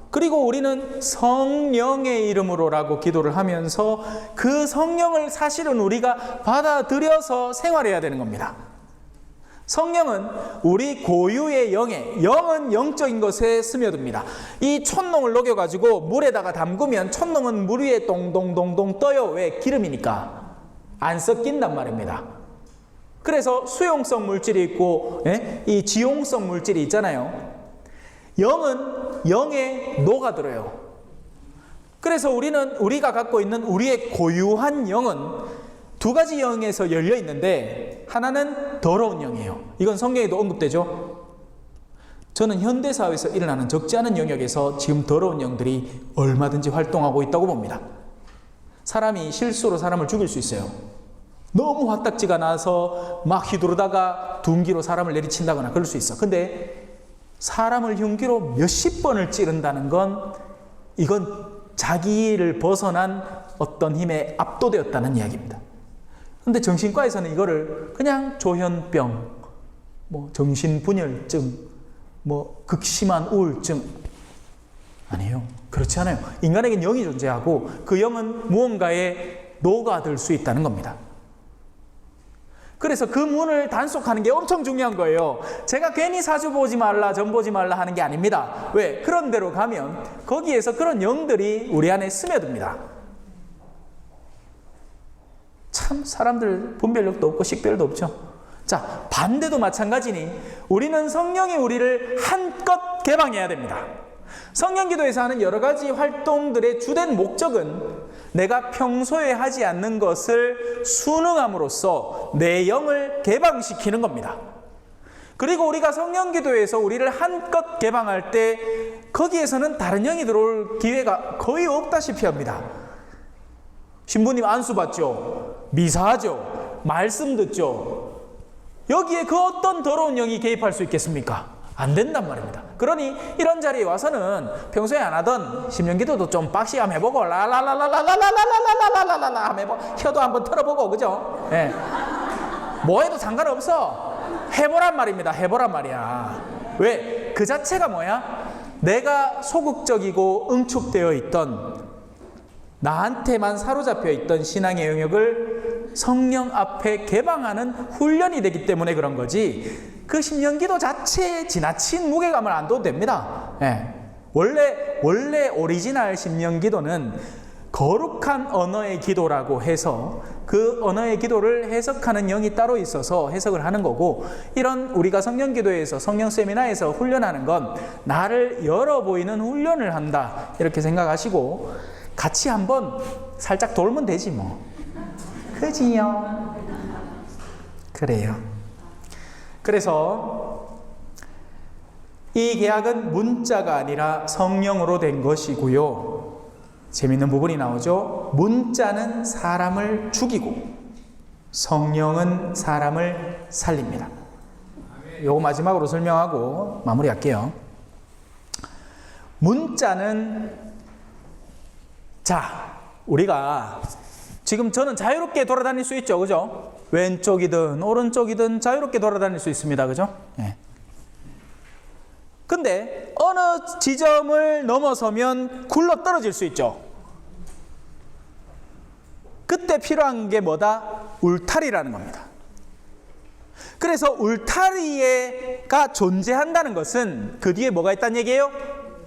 그리고 우리는 성령의 이름으로라고 기도를 하면서 그 성령을 사실은 우리가 받아들여서 생활해야 되는 겁니다. 성령은 우리 고유의 영은 영적인 것에 스며듭니다. 이 촛농을 녹여가지고 물에다가 담그면 촛농은 물 위에 동동동동 떠요. 왜? 기름이니까 안 섞인단 말입니다. 그래서 수용성 물질이 있고 이 지용성 물질이 있잖아요. 영은 영에 녹아들어요. 그래서 우리가 갖고 있는 우리의 고유한 영은 두 가지 영에서 열려 있는데 하나는 더러운 영이에요. 이건 성경에도 언급되죠. 저는 현대사회에서 일어나는 적지 않은 영역에서 지금 더러운 영들이 얼마든지 활동하고 있다고 봅니다. 사람이 실수로 사람을 죽일 수 있어요. 너무 화딱지가 나서 막 휘두르다가 둔기로 사람을 내리친다거나 그럴 수 있어. 근데 사람을 흉기로 몇십 번을 찌른다는 건 이건 자기를 벗어난 어떤 힘에 압도되었다는 이야기입니다. 근데 정신과에서는 이거를 그냥 조현병, 정신분열증, 극심한 우울증 아니에요. 그렇지 않아요. 인간에겐 영이 존재하고 그 영은 무언가에 녹아들 수 있다는 겁니다. 그래서 그 문을 단속하는 게 엄청 중요한 거예요. 제가 괜히 사주 보지 말라, 점 보지 말라 하는 게 아닙니다. 왜? 그런 데로 가면 거기에서 그런 영들이 우리 안에 스며듭니다. 참 사람들 분별력도 없고 식별도 없죠. 자, 반대도 마찬가지니 우리는 성령이 우리를 한껏 개방해야 됩니다. 성령기도에서 하는 여러 가지 활동들의 주된 목적은 내가 평소에 하지 않는 것을 순응함으로써 내 영을 개방시키는 겁니다. 그리고 우리가 성령기도에서 우리를 한껏 개방할 때 거기에서는 다른 영이 들어올 기회가 거의 없다시피 합니다. 신부님 안수 받죠. 미사하죠. 말씀 듣죠. 여기에 그 어떤 더러운 영이 개입할 수 있겠습니까? 안 된단 말입니다. 그러니 이런 자리에 와서는 평소에 안 하던 심령기도도 좀 빡시 한번 해보고 라라라라라라라라라라라라라라 한번 해보고 혀도 한번 털어보고 그죠? 예. 뭐 해도 상관없어. 해보란 말입니다. 해보란 말이야. 왜? 그 자체가 뭐야? 내가 소극적이고 응축되어 있던 나한테만 사로잡혀 있던 신앙의 영역을 성령 앞에 개방하는 훈련이 되기 때문에 그런 거지 그 심령기도 자체에 지나친 무게감을 안 둬도 됩니다. 예. 원래 오리지널 심령기도는 거룩한 언어의 기도라고 해서 그 언어의 기도를 해석하는 영이 따로 있어서 해석을 하는 거고 이런 우리가 성령기도에서 성령 세미나에서 훈련하는 건 나를 열어 보이는 훈련을 한다 이렇게 생각하시고 같이 한번 살짝 돌면 되지 뭐. 그지요? 그래요. 그래서 이 계약은 문자가 아니라 성령으로 된 것이고요. 재밌는 부분이 나오죠. 문자는 사람을 죽이고 성령은 사람을 살립니다. 요거 마지막으로 설명하고 마무리할게요. 문자는 자, 우리가 지금 저는 자유롭게 돌아다닐 수 있죠. 그죠? 왼쪽이든 오른쪽이든 자유롭게 돌아다닐 수 있습니다. 그죠? 예. 근데 어느 지점을 넘어서면 굴러 떨어질 수 있죠. 그때 필요한 게 뭐다? 울타리라는 겁니다. 그래서 울타리가 존재한다는 것은 그 뒤에 뭐가 있다는 얘기예요?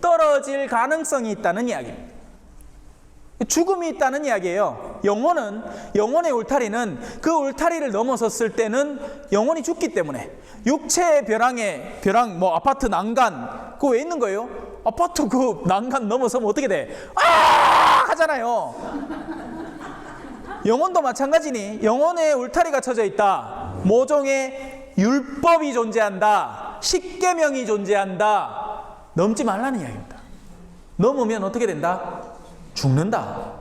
떨어질 가능성이 있다는 이야기입니다. 죽음이 있다는 이야기예요. 영혼의 울타리는 그 울타리를 넘어섰을 때는 영혼이 죽기 때문에 육체의 벼랑 뭐 아파트 난간 그거 왜 있는 거예요? 아파트 그 난간 넘어서면 어떻게 돼? 아! 하잖아요. 영혼도 마찬가지니 영혼의 울타리가 쳐져 있다. 모종의 율법이 존재한다. 십계명이 존재한다. 넘지 말라는 이야기입니다. 넘으면 어떻게 된다? 죽는다.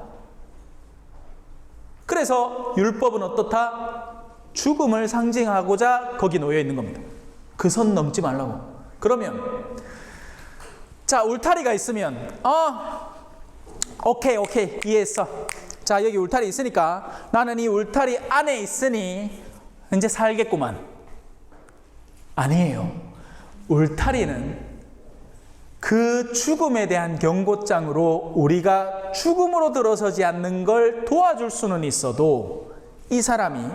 그래서 율법은 어떻다? 죽음을 상징하고자 거기 놓여 있는 겁니다. 그 선 넘지 말라고. 그러면 자, 울타리가 있으면 오케이 이해했어. 자, 여기 울타리 있으니까 나는 이 울타리 안에 있으니 이제 살겠구만. 아니에요. 울타리는 그 죽음에 대한 경고장으로 우리가 죽음으로 들어서지 않는 걸 도와줄 수는 있어도 이 사람이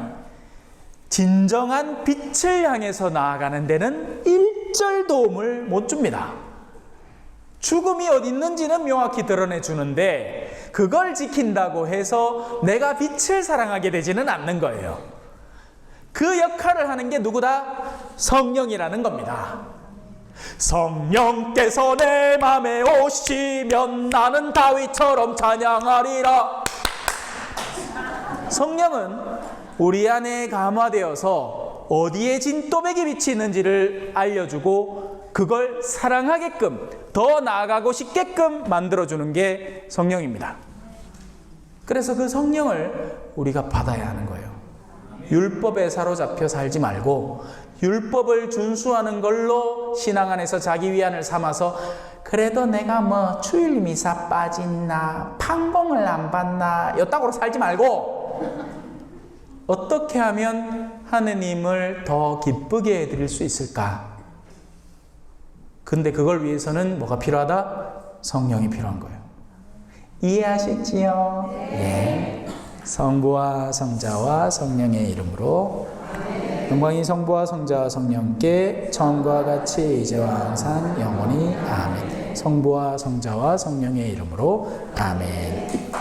진정한 빛을 향해서 나아가는 데는 일절 도움을 못 줍니다. 죽음이 어디 있는지는 명확히 드러내 주는데 그걸 지킨다고 해서 내가 빛을 사랑하게 되지는 않는 거예요. 그 역할을 하는 게 누구다? 성령이라는 겁니다. 성령께서 내 맘에 오시면 나는 다윗처럼 찬양하리라. 성령은 우리 안에 감화되어서 어디에 진또백이 빛이 있는지를 알려주고 그걸 사랑하게끔 더 나아가고 싶게끔 만들어주는 게 성령입니다. 그래서 그 성령을 우리가 받아야 하는 거예요. 율법에 사로잡혀 살지 말고 율법을 준수하는 걸로 신앙 안에서 자기 위안을 삼아서 그래도 내가 뭐 주일 미사 빠진나 판공을 안 받나 요따구로 살지 말고 어떻게 하면 하느님을 더 기쁘게 해드릴 수 있을까? 근데 그걸 위해서는 뭐가 필요하다? 성령이 필요한 거예요. 이해하셨지요? 네. 성부와 성자와 성령의 이름으로 영광이 성부와 성자와 성령께 처음과 같이 이제와 항상 영원히 아멘. 성부와 성자와 성령의 이름으로 아멘.